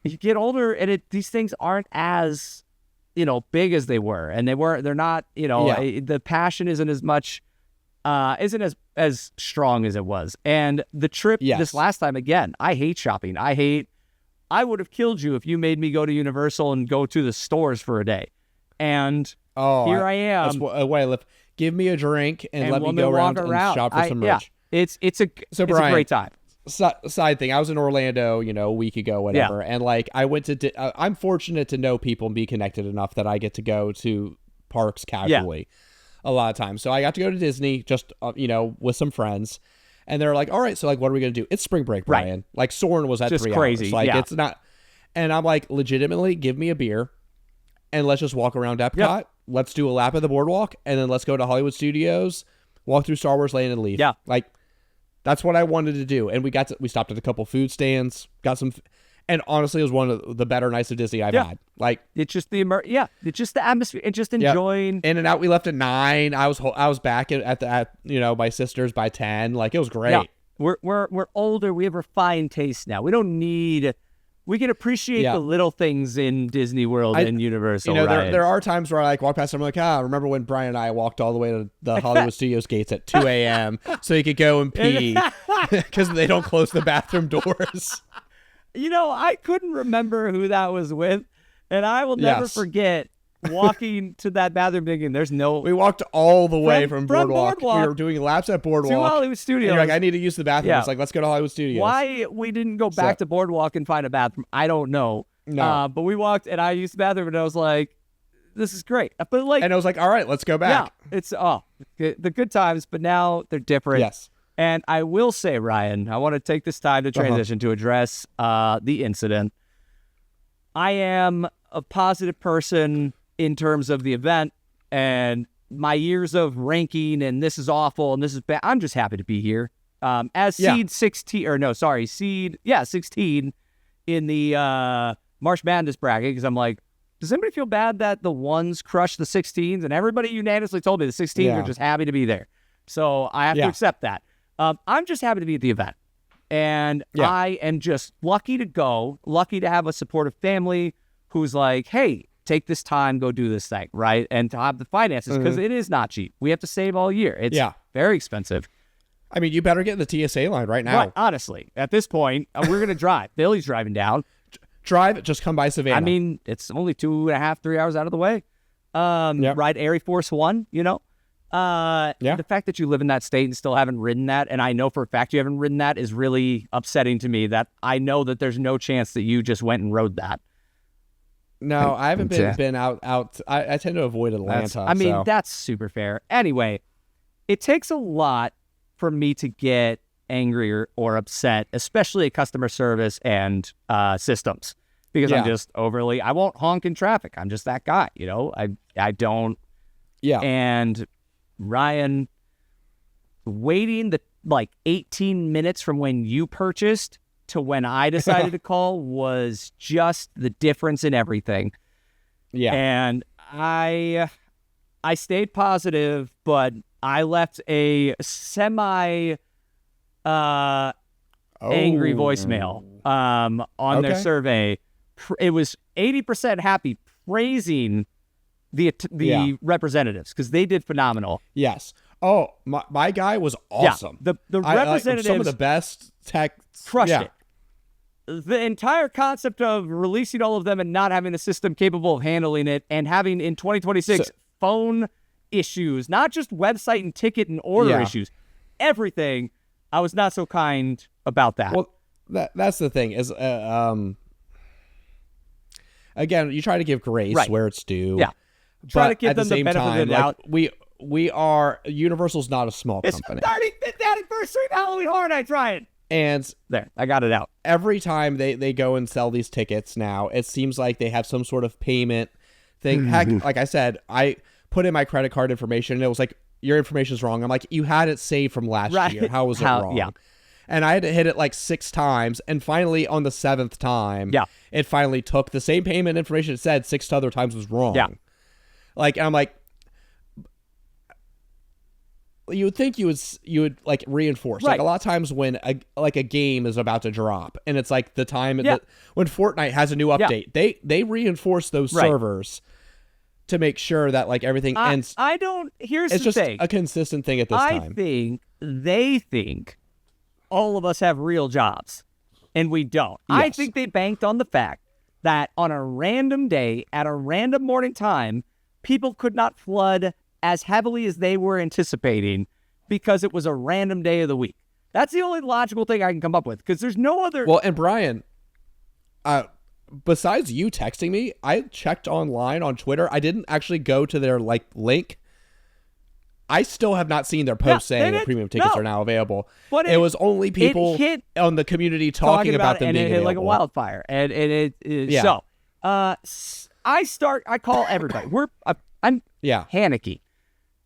D: you get older, and these things aren't as, big as they were, and they're not, the passion isn't as much, isn't as strong as it was, and the trip this last time, again, I hate shopping, I hate I would have killed you if you made me go to Universal and go to the stores for a day. And here I am.
A: Give me a drink and let me go around and shop for some merch.
D: It's a great time.
A: Side thing, I was in Orlando, a week ago, whatever, and like I went to. I'm fortunate to know people and be connected enough that I get to go to parks casually a lot of times. So I got to go to Disney just with some friends, and they're like, "All right, so like, what are we gonna do? It's spring break, Brian.
D: Right.
A: Like Soarin' was at
D: just
A: 3
D: crazy.
A: hours. Like it's not." And I'm like, legitimately, give me a beer, and let's just walk around Epcot. Yep. Let's do a lap of the boardwalk, and then let's go to Hollywood Studios, walk through Star Wars Land, and leave.
D: Yeah,
A: like. That's what I wanted to do, and we stopped at a couple food stands, got some, and honestly, it was one of the better nights of Disney I've had. Like
D: it's just it's just the atmosphere and just enjoying.
A: In and out, we left at 9. I was back at my sister's by 10. Like it was great.
D: Yeah. We're older. We have refined taste now. We don't need. We can appreciate the little things in Disney World and Universal.
A: There are times where I like walk past and I'm like, remember when Brian and I walked all the way to the Hollywood Studios gates at 2 a.m. so he could go and pee because they don't close the bathroom doors.
D: I couldn't remember who that was with, and I will never forget walking to that bathroom thinking there's no.
A: We walked all the way from Boardwalk. We were doing laps at Boardwalk
D: to Hollywood Studios.
A: And you're like, I need to use the bathroom. Yeah. It's like, let's go to Hollywood Studios.
D: Why we didn't go back to Boardwalk and find a bathroom, I don't know.
A: No.
D: But we walked and I used the bathroom and I was like, this is great. But
A: and I was like, all right, let's go back.
D: Yeah, it's the good times, but now they're different.
A: Yes.
D: And I will say, Ryan, I want to take this time to transition to address the incident. I am a positive person in terms of the event and my years of ranking and this is awful and this is bad. I'm just happy to be here. As seed 16 in the March Madness bracket, because I'm like, does anybody feel bad that the ones crushed the 16s? And everybody unanimously told me the 16s are just happy to be there. So I have to accept that. I'm just happy to be at the event. And I am just lucky to have a supportive family who's like, hey, take this time, go do this thing, right? And to have the finances, because it is not cheap. We have to save all year. It's very expensive.
A: I mean, you better get in the TSA line right now.
D: Right, honestly, at this point, we're going to drive. Billy's driving down.
A: Drive, just come by Savannah.
D: I mean, it's only 2.5, 3 hours out of the way. Ride Air Force One, The fact that you live in that state and still haven't ridden that, and I know for a fact you haven't ridden that, is really upsetting to me. That I know that there's no chance that you just went and rode that.
A: No, I haven't been out. I tend to avoid Atlanta.
D: That's super fair. Anyway, it takes a lot for me to get angry or upset, especially at customer service and systems, because I'm just overly. I won't honk in traffic. I'm just that guy. I don't.
A: Yeah.
D: And Ryan, waiting the 18 minutes from when you purchased to when I decided to call was just the difference in everything.
A: Yeah.
D: And I stayed positive, but I left a semi angry voicemail on their survey. It was 80% happy, praising the representatives because they did phenomenal.
A: Yes. Oh, my guy was awesome.
D: Yeah. The representatives,
A: some of the best tech,
D: crushed it. The entire concept of releasing all of them and not having a system capable of handling it, and having in 2026 phone issues, not just website and ticket and order issues, everything. I was not so kind about that.
A: Well, that's the thing is, again, you try to give grace where it's due.
D: Yeah. Try to give them the benefit of the doubt.
A: We are Universal's not a small company.
D: It's 35th anniversary of Halloween Horror Nights, Ryan.
A: And
D: there, I got it out.
A: Every time they go and sell these tickets now, it seems like they have some sort of payment thing. Heck, like I said, I put in my credit card information and it was like, your information's wrong. I'm like, you had it saved from last year. How was it wrong? Yeah. And I had to hit it 6 times. And finally, on the 7th time, it finally took the same payment information it said 6 other times was wrong.
D: Yeah.
A: And I'm like, you would think you would reinforce. Like a lot of times when a game is about to drop and it's like the time when Fortnite has a new update, they reinforce those servers to make sure that everything ends.
D: Here's
A: it's
D: the
A: just
D: thing.
A: A consistent thing at this time.
D: I think they think all of us have real jobs. and we don't.
A: Yes.
D: I think they banked on the fact that on a random day at a random morning time, people could not flood as heavily as they were anticipating because it was a random day of the week. That's the only logical thing I can come up with because there's no other.
A: Well, and Brian, besides you texting me, I checked online on Twitter. I didn't actually go to their link. I still have not seen their post saying that premium tickets are now available. But it was only people on the community talking about them
D: and
A: being
D: it hit
A: available.
D: like a wildfire. And so I call everybody. I'm panicky.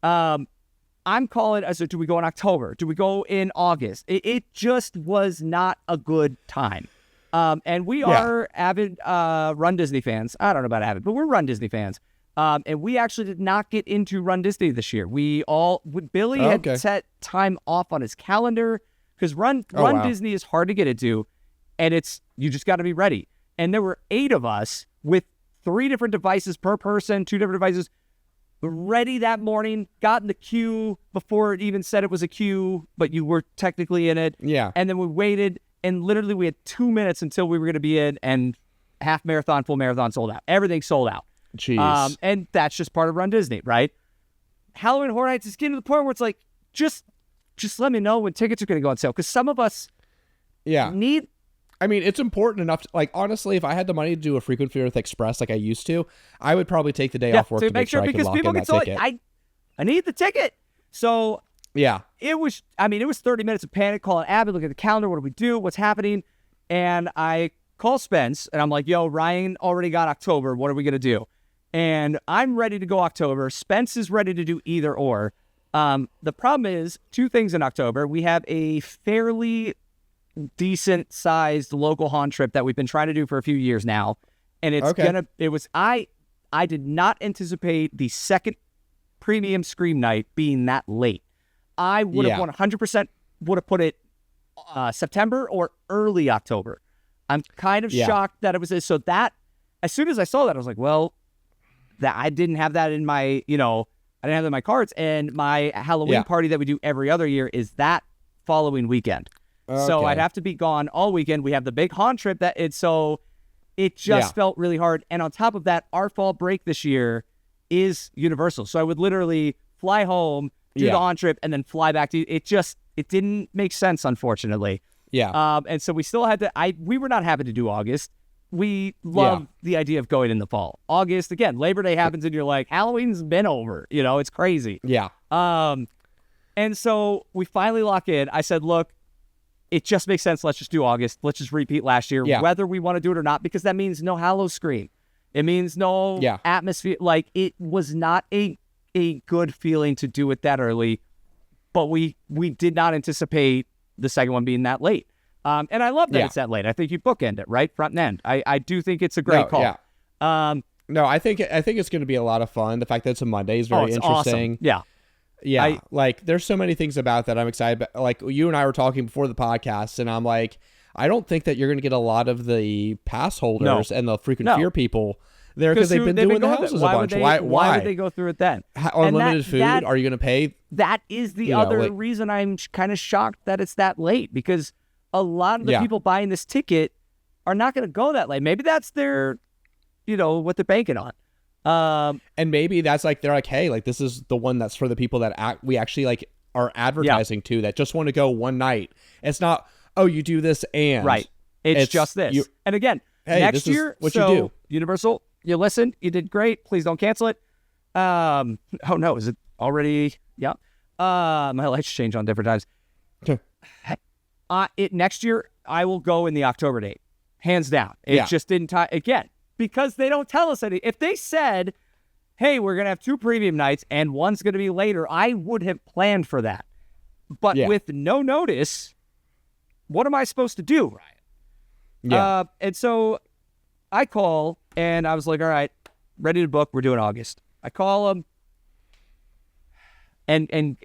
D: I'm calling. I said, do we go in October? Do we go in August? It just was not a good time. And we are avid Run Disney fans. I don't know about avid, but we're Run Disney fans. And we actually did not get into Run Disney this year. Billy had set time off on his calendar because Run Disney is hard to get into, and you just got to be ready. And there were 8 of us with 3 different devices per person, 2 different devices, ready that morning, got in the queue before it even said it was a queue, but you were technically in it.
A: Yeah.
D: And then we waited, and literally we had 2 minutes until we were going to be in, and half marathon, full marathon sold out. Everything sold out.
A: Jeez.
D: And that's just part of Run Disney, right? Halloween Horror Nights is getting to the point where it's like, just let me know when tickets are going to go on sale. Because some of us need...
A: I mean, it's important enough to, honestly, if I had the money to do a frequent flyer with Express like I used to, I would probably take the day off work to make sure I could lock in that ticket.
D: I need the ticket. So it was 30 minutes of panic, calling Abby, look at the calendar, what do we do, what's happening? And I call Spence, and I'm like, yo, Ryan already got October, what are we going to do? And I'm ready to go October. Spence is ready to do either or. The problem is 2 things in October. We have a fairly decent sized local haunt trip that we've been trying to do for a few years now. And I did not anticipate the second premium Scream night being that late. I would have 100% would have put it September or early October. I'm kind of shocked that it was this. So that, as soon as I saw that, I was like, well, that I didn't have that in my, I didn't have that in my cards. And my Halloween party that we do every other year is that following weekend. Okay. So I'd have to be gone all weekend. We have the big haunt trip it just felt really hard. And on top of that, our fall break this year is Universal. So I would literally fly home, do the haunt trip, and then fly back to it. It didn't make sense, unfortunately.
A: Yeah.
D: And so we still had to, we were not happy to do August. We love the idea of going in the fall. August, again, Labor Day happens and you're like, Halloween's been over. It's crazy.
A: Yeah.
D: And so we finally lock in. I said, look, it just makes sense. Let's just do August. Let's just repeat last year, whether we want to do it or not, because that means no Hallow Scream. It means no atmosphere. It was not a good feeling to do it that early, but we did not anticipate the second one being that late. And I love that it's that late. I think you bookend it, right? Front and end. I do think it's a great call.
A: Yeah. No, I think it's going to be a lot of fun. The fact that it's a Monday is very interesting.
D: Awesome. Yeah.
A: Yeah, there's so many things about that I'm excited about. Like, you and I were talking before the podcast, and I'm like, I don't think that you're going to get a lot of the pass holders and the frequent fear people there because they've been doing the houses a bunch. Why
D: would they go through it then?
A: Unlimited food? Are you going to pay?
D: That is the other reason I'm kind of shocked that it's that late, because a lot of the people buying this ticket are not going to go that late. Maybe that's their, what they're banking on.
A: And maybe that's they're like, hey, this is the one that's for the people that we actually are advertising to, that just want to go one night. It's not, oh, you do this and
D: right. It's just this. And again,
A: hey,
D: next year,
A: what you do.
D: Universal, you listen, you did great. Please don't cancel it. Oh no, is it already? Yeah. My lights change on different times. Next year, I will go in the October date, hands down. It just didn't tie again. Because they don't tell us anything. If they said, hey, we're going to have 2 premium nights and one's going to be later, I would have planned for that. But with no notice, what am I supposed to do, Ryan?
A: Yeah.
D: And so I call, and I was like, all right, ready to book. We're doing August. I call them. And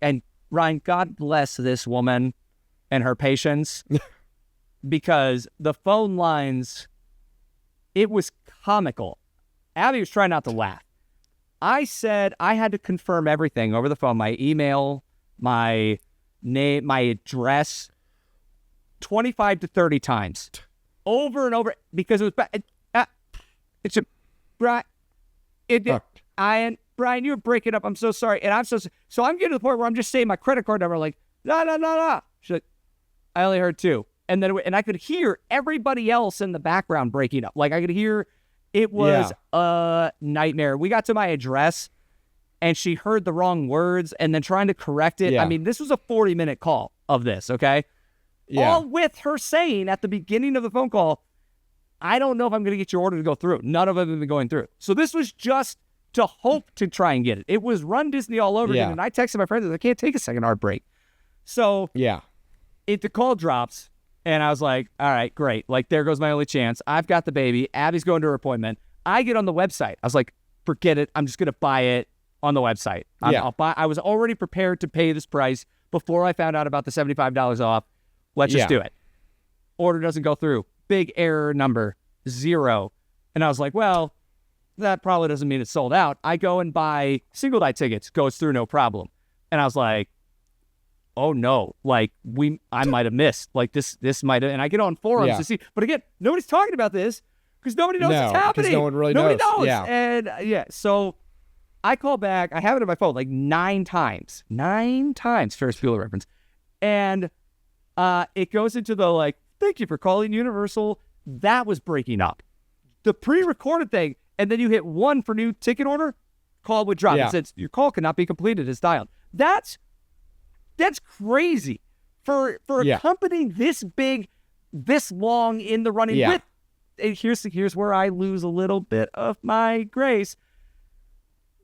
D: Ryan, God bless this woman and her patience, because the phone lines, it was comical. Abby was trying not to laugh. I said I had to confirm everything over the phone, my email, my name, my address, 25 to 30 times over and over because it was bad. It's a Brian. Brian, you were breaking up. I'm so sorry. And I'm so I'm getting to the point where I'm just saying my credit card number, like, no. She's like, I only heard 2. And then I could hear everybody else in the background breaking up. Like I could hear it was a nightmare. We got to my address and she heard the wrong words and then trying to correct it.
A: Yeah.
D: I mean, this was a 40-minute call of this, okay?
A: Yeah.
D: All with her saying at the beginning of the phone call, I don't know if I'm going to get your order to go through. None of them have been going through. So this was just to hope to try and get it. It was Run Disney all over again. And I texted my friends, I can't take a second hard break. So the call drops, and I was like, all right, great. Like, there goes my only chance. I've got the baby. Abby's going to her appointment. I get on the website. I was like, forget it. I'm just going to buy it on the website. I was already prepared to pay this price before I found out about the $75 off. Let's just do it. Order doesn't go through. Big error number, 0. And I was like, well, that probably doesn't mean it's sold out. I go and buy single night tickets, goes through no problem. And I was like, oh no, like I might have missed. Like this might have, and I get on forums to see. But again, nobody's talking about this because nobody knows what's happening.
A: No one really knows.
D: Nobody knows.
A: Yeah.
D: And so I call back. I have it on my phone like 9 times. 9 times, Ferris Bueller reference. And it goes into the like, thank you for calling Universal. That was breaking up. The pre-recorded thing, and then you hit 1 for new ticket order, call would drop. It says, your call cannot be completed as dialed. That's crazy for a company this big, this long in the running. With, and here's where I lose a little bit of my grace.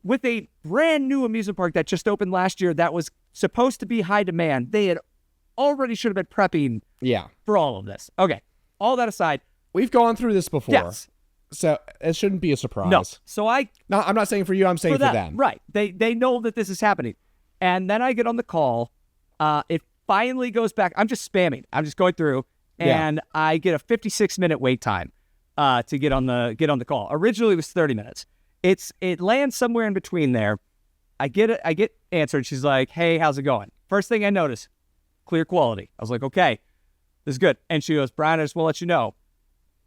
D: With a brand new amusement park that just opened last year that was supposed to be high demand, they had already should have been prepping for all of this. Okay, all that aside.
A: We've gone through this before.
D: Yes.
A: So it shouldn't be a surprise.
D: No. So
A: I'm not saying for you, I'm saying for them.
D: Right. They know that this is happening. And then I get on the call. It finally goes back. I'm just spamming. I'm just going through. And I get a 56-minute wait time to get on the call. Originally it was 30 minutes. It lands somewhere in between there. I get answered. She's like, hey, how's it going? First thing I notice, clear quality. I was like, okay, this is good. And she goes, Brian, I just want to let you know,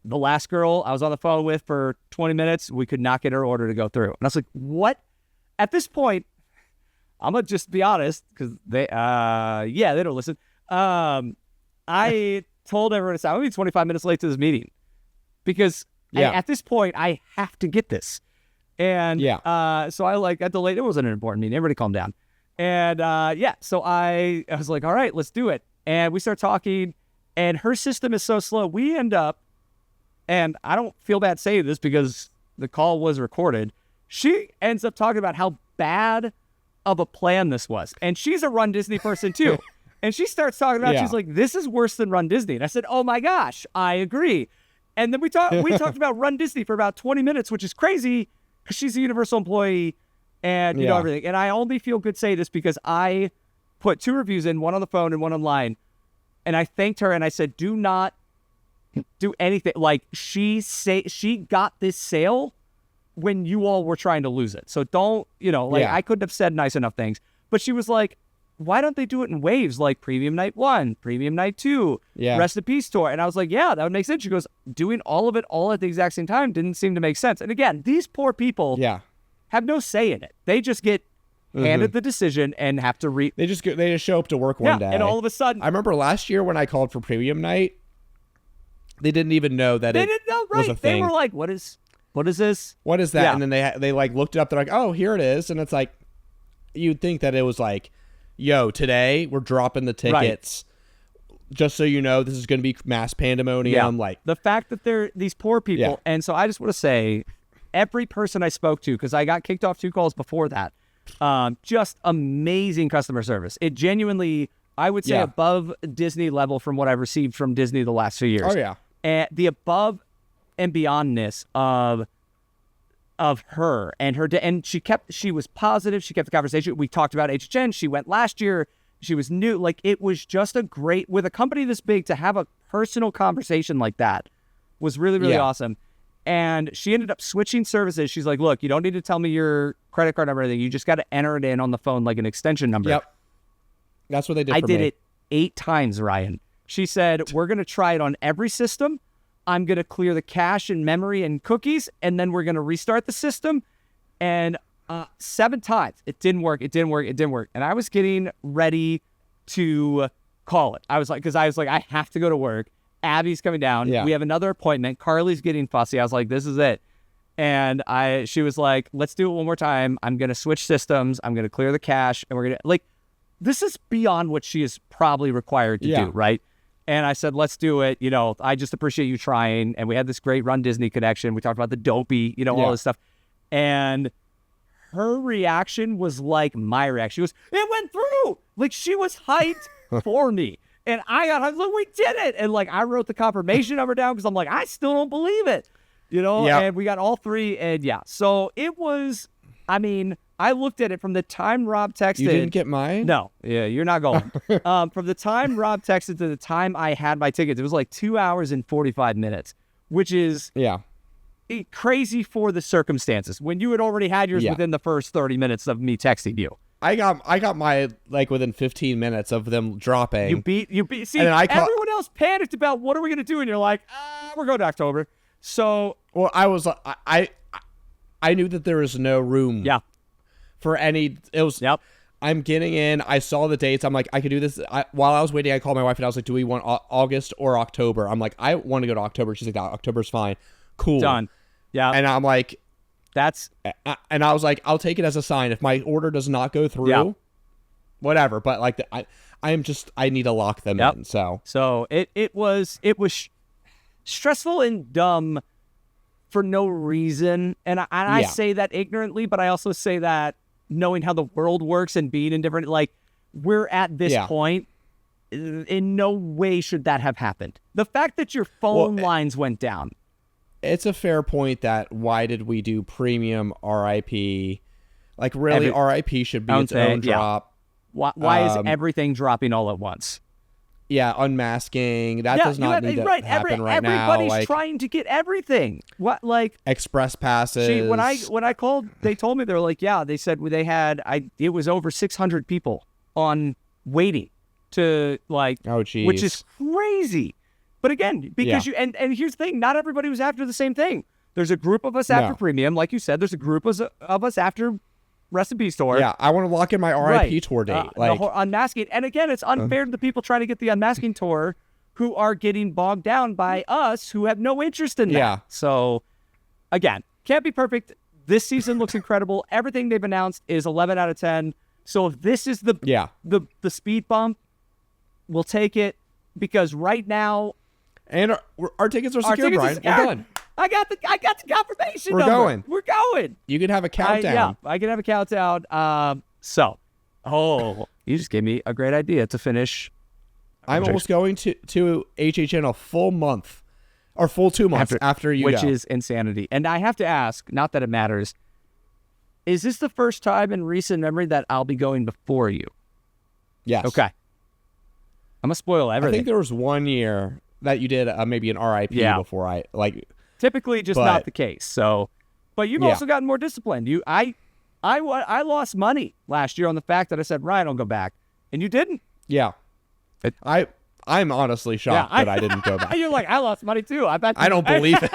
D: the last girl I was on the phone with for 20 minutes, we could not get her order to go through. And I was like, what? At this point, I'm going to just be honest, because they don't listen. I told everyone, I'm going to be 25 minutes late to this meeting. Because at this point, I have to get this. And so I got delayed. It wasn't an important meeting. Everybody calm down. And so I was like, all right, let's do it. And we start talking, and her system is so slow. We end up, and I don't feel bad saying this because the call was recorded. She ends up talking about how bad of a plan this was. And she's a Run Disney person too. And she starts talking about, she's like, this is worse than Run Disney. And I said, oh my gosh, I agree. And then we talked about Run Disney for about 20 minutes, which is crazy because she's a Universal employee and you know everything. And I only feel good saying this because I put 2 reviews in, one on the phone and one online. And I thanked her and I said, do not do anything. Like she got this sale when you all were trying to lose it. So don't, I couldn't have said nice enough things. But she was like, why don't they do it in waves, like Premium Night 1, Premium Night 2, Rest in Peace Tour? And I was like, yeah, that would make sense. She goes, doing all of it all at the exact same time didn't seem to make sense. And again, these poor people have no say in it. They just get handed the decision and have to
A: They just show up to work one day.
D: And all of a sudden,
A: I remember last year when I called for Premium Night, they didn't even know that was a thing.
D: They were like, what is this?
A: What is that?
D: Yeah.
A: And then they looked it up. They're like, oh, here it is. And it's like, you'd think that it was like, yo, today we're dropping the tickets. Just so you know, this is going to be mass pandemonium. Like
D: the fact that they're these poor people. And so I just want to say, every person I spoke to, because I got kicked off 2 calls before that, just amazing customer service. It genuinely, I would say, above Disney level from what I've received from Disney the last few years.
A: Oh yeah.
D: And the above and beyondness of her and she was positive. She kept the conversation. We talked about HHN. She went last year. She was new. Like, it was just with a company this big, to have a personal conversation like that was really, really awesome. And she ended up switching services. She's like, look, you don't need to tell me your credit card number or anything. You just got to enter it in on the phone like an extension number.
A: Yep. That's what they did
D: I
A: for
D: did
A: me.
D: it 8 times, Ryan. She said, we're going to try it on every system. I'm going to clear the cache and memory and cookies, and then we're going to restart the system. And 7 times, it didn't work. And I was getting ready to call it. I was like, I have to go to work. Abby's coming down.
A: Yeah.
D: We have another appointment. Carly's getting fussy. I was like, this is it. And she was like, let's do it one more time. I'm going to switch systems. I'm going to clear the cache. And we're going to, like, this is beyond what she is probably required to do, right? And I said, let's do it. You know, I just appreciate you trying. And we had this great Run Disney connection. We talked about the dopey, you know, all this stuff. And her reaction was like my reaction. She goes, it went through. Like, she was hyped for me. And I was like, we did it. And like, I wrote the confirmation number down because I'm like, I still don't believe it. You know, and we got all 3. And so it was, I mean, I looked at it from the time Rob texted.
A: You didn't get mine?
D: No. Yeah, you're not going. From the time Rob texted to the time I had my tickets, it was like 2 hours and 45 minutes, which is crazy for the circumstances. When you had already had yours within the first 30 minutes of me texting you.
A: I got my, like, within 15 minutes of them dropping.
D: You beat. See,
A: and then
D: everyone else panicked about what are we going to do? And you're like, we're going to October. So.
A: Well, I was, I knew that there was no room. For any, it was, I'm getting in. I saw the dates. I'm like, I could do this. While I was waiting, I called my wife and I was like, do we want August or October? I'm like, I want to go to October. She's like, October's fine. Cool.
D: Done. Yeah.
A: And I'm like, and I was like, I'll take it as a sign. If my order does not go through, whatever. But like, I need to lock them in. So
D: it was stressful and dumb for no reason. And I say that ignorantly, but I also say that knowing how the world works and being in different, like, we're at this point, in no way should that have happened. The fact that your phone lines went down.
A: It's a fair point that why did we do premium RIP? Like, really, RIP should be its own drop.
D: Why is everything dropping all at once?
A: Yeah, unmasking. That does not need to happen right now.
D: Everybody's trying to get everything. What, like
A: express passes?
D: See, when I called, they told me, they were like, they said they had it was over 600 people on waiting to, like, which is crazy. But again, because and here's the thing, not everybody was after the same thing. There's a group of us after premium, like you said. There's a group of us after Rest in Peace tour.
A: Yeah, I want to lock in my RIP tour date.
D: Like unmasking. And again, it's unfair to the people trying to get the unmasking tour who are getting bogged down by us who have no interest in that.
A: Yeah.
D: So again, can't be perfect. This season looks incredible. Everything they've announced is 11 out of 10. So if this is the speed bump, we'll take it, because right now,
A: and our tickets are secure, Brian. We're done.
D: I got the confirmation
A: We're
D: number.
A: going.
D: We're going.
A: You can have a countdown.
D: I can have a countdown. You just gave me a great idea to finish.
A: I'm almost going to HHN a full month, or full 2 months after you
D: which
A: go.
D: Is insanity. And I have to ask, not that it matters, is this the first time in recent memory that I'll be going before you?
A: Yes.
D: Okay. I'm gonna spoil everything.
A: I think there was 1 year that you did maybe an RIP before I like.
D: Typically, just not the case. So, but you've also gotten more disciplined. I lost money last year on the fact that I said, Ryan, I'll go back, and you didn't.
A: Yeah. I'm honestly shocked that I didn't go back.
D: You're like, I lost money too. I bet.
A: I don't believe it.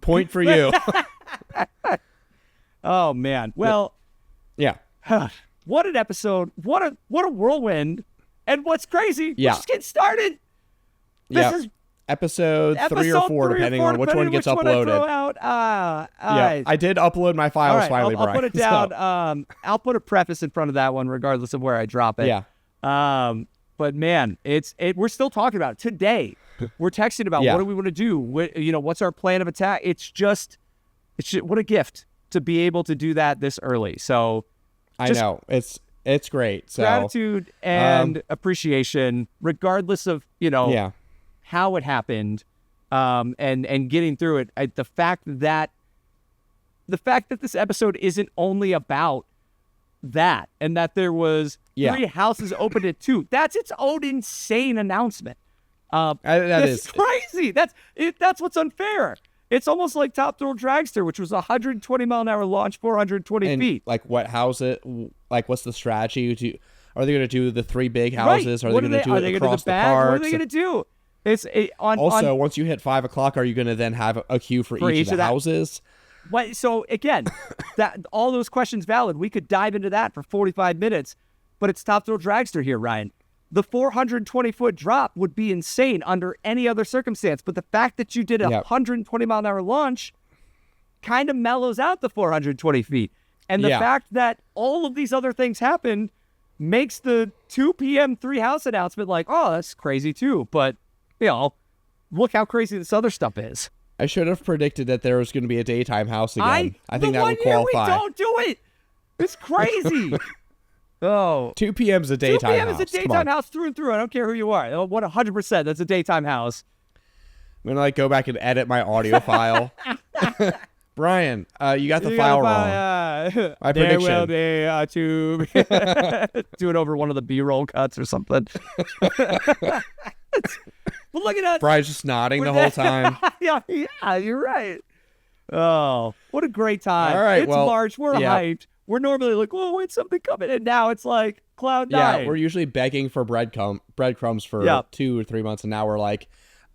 A: Point for you.
D: Oh man. Well.
A: Yeah.
D: What an episode. What a whirlwind. And what's crazy? We're just getting started. This is
A: episode 3 or 4, depending on which one gets uploaded. I did upload my files finally,
D: I'll
A: Brian.
D: put it down. I'll put a preface in front of that one, regardless of where I drop it.
A: Yeah.
D: But man, we're still talking about it today. We're texting about what do we want to do? What's our plan of attack? It's just what a gift to be able to do that this early. So
A: I know it's great. So
D: gratitude and appreciation, regardless of how it happened, and getting through it. The fact that this episode isn't only about that, and that there was 3 houses opened at 2. That's its own insane announcement. That's crazy. That's what's unfair. It's almost like Top Thrill Dragster, which was a 120-mile-an-hour launch, 420 feet.
A: Like, what's the strategy? Are they going to do the 3 big houses?
D: Right.
A: Are they going to do it across the parks?
D: What are they going to do?
A: Also, once you hit 5 o'clock, are you going to then have a queue for each of the houses?
D: What? So again, that all those questions valid. We could dive into that for 45 minutes, but it's Top Thrill Dragster here, Ryan. The 420-foot drop would be insane under any other circumstance, but the fact that you did a 120-mile-an-hour launch kind of mellows out the 420 feet. And the fact that all of these other things happened makes the 2 p.m. 3 house announcement like, oh, that's crazy too. But, look how crazy this other stuff is.
A: I should have predicted that there was going to be a daytime house again. I think that would qualify.
D: We don't do it. It's crazy.
A: 2 p.m. is a daytime
D: 2 p.m.
A: house.
D: is a daytime house through and through. I don't care who you are. 100%. That's a daytime house.
A: I'm going to go back and edit my audio file. Brian, you got the file wrong. My prediction.
D: There will be two. Do it over one of the B-roll cuts or something. Well, look at us.
A: Brian's just nodding the whole time.
D: yeah, you're right. Oh, what a great time.
A: All right,
D: it's March. We're hyped. We're normally like, oh, when's something coming? And now it's like cloud nine.
A: Yeah, we're usually begging for breadcrumbs for 2 or 3 months, and now we're like,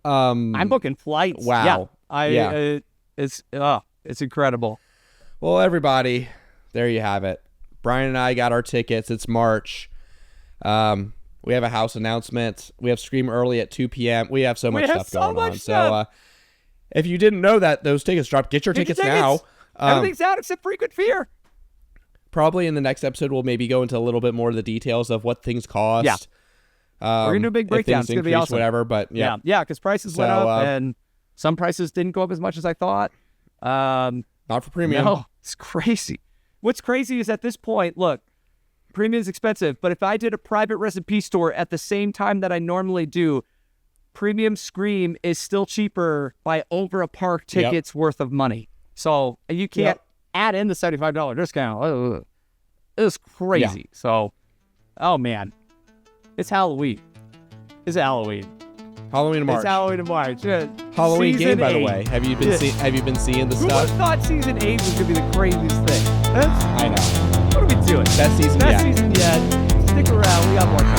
D: I'm booking flights.
A: Wow.
D: It's incredible.
A: Well, everybody, there you have it. Brian and I got our tickets. It's March. We have a house announcement. We have Scream Early at 2 p.m. We have so much stuff going on. So if you didn't know that those tickets dropped, get your tickets now.
D: Everything's out except Frequent Fear.
A: Probably in the next episode, we'll maybe go into a little bit more of the details of what things cost.
D: Yeah. We're going to do a big breakdown. It's going to be awesome.
A: Whatever, but
D: yeah, because prices went up and some prices didn't go up as much as I thought.
A: Not for premium.
D: No, it's crazy. What's crazy is at this point, look, premium is expensive, but if I did a private recipe store at the same time that I normally do, premium Scream is still cheaper by over a park ticket's worth of money. So you can't add in the $75 discount. It's crazy. Yeah. So, oh man, it's Halloween. It's Halloween.
A: Halloween in March.
D: It's Halloween in March.
A: Halloween game, by the way. Have you been seeing the stuff?
D: Who would have thought season 8 was gonna be the craziest thing?
A: I know.
D: What are we doing?
A: Best season yet.
D: Stick around. We got more.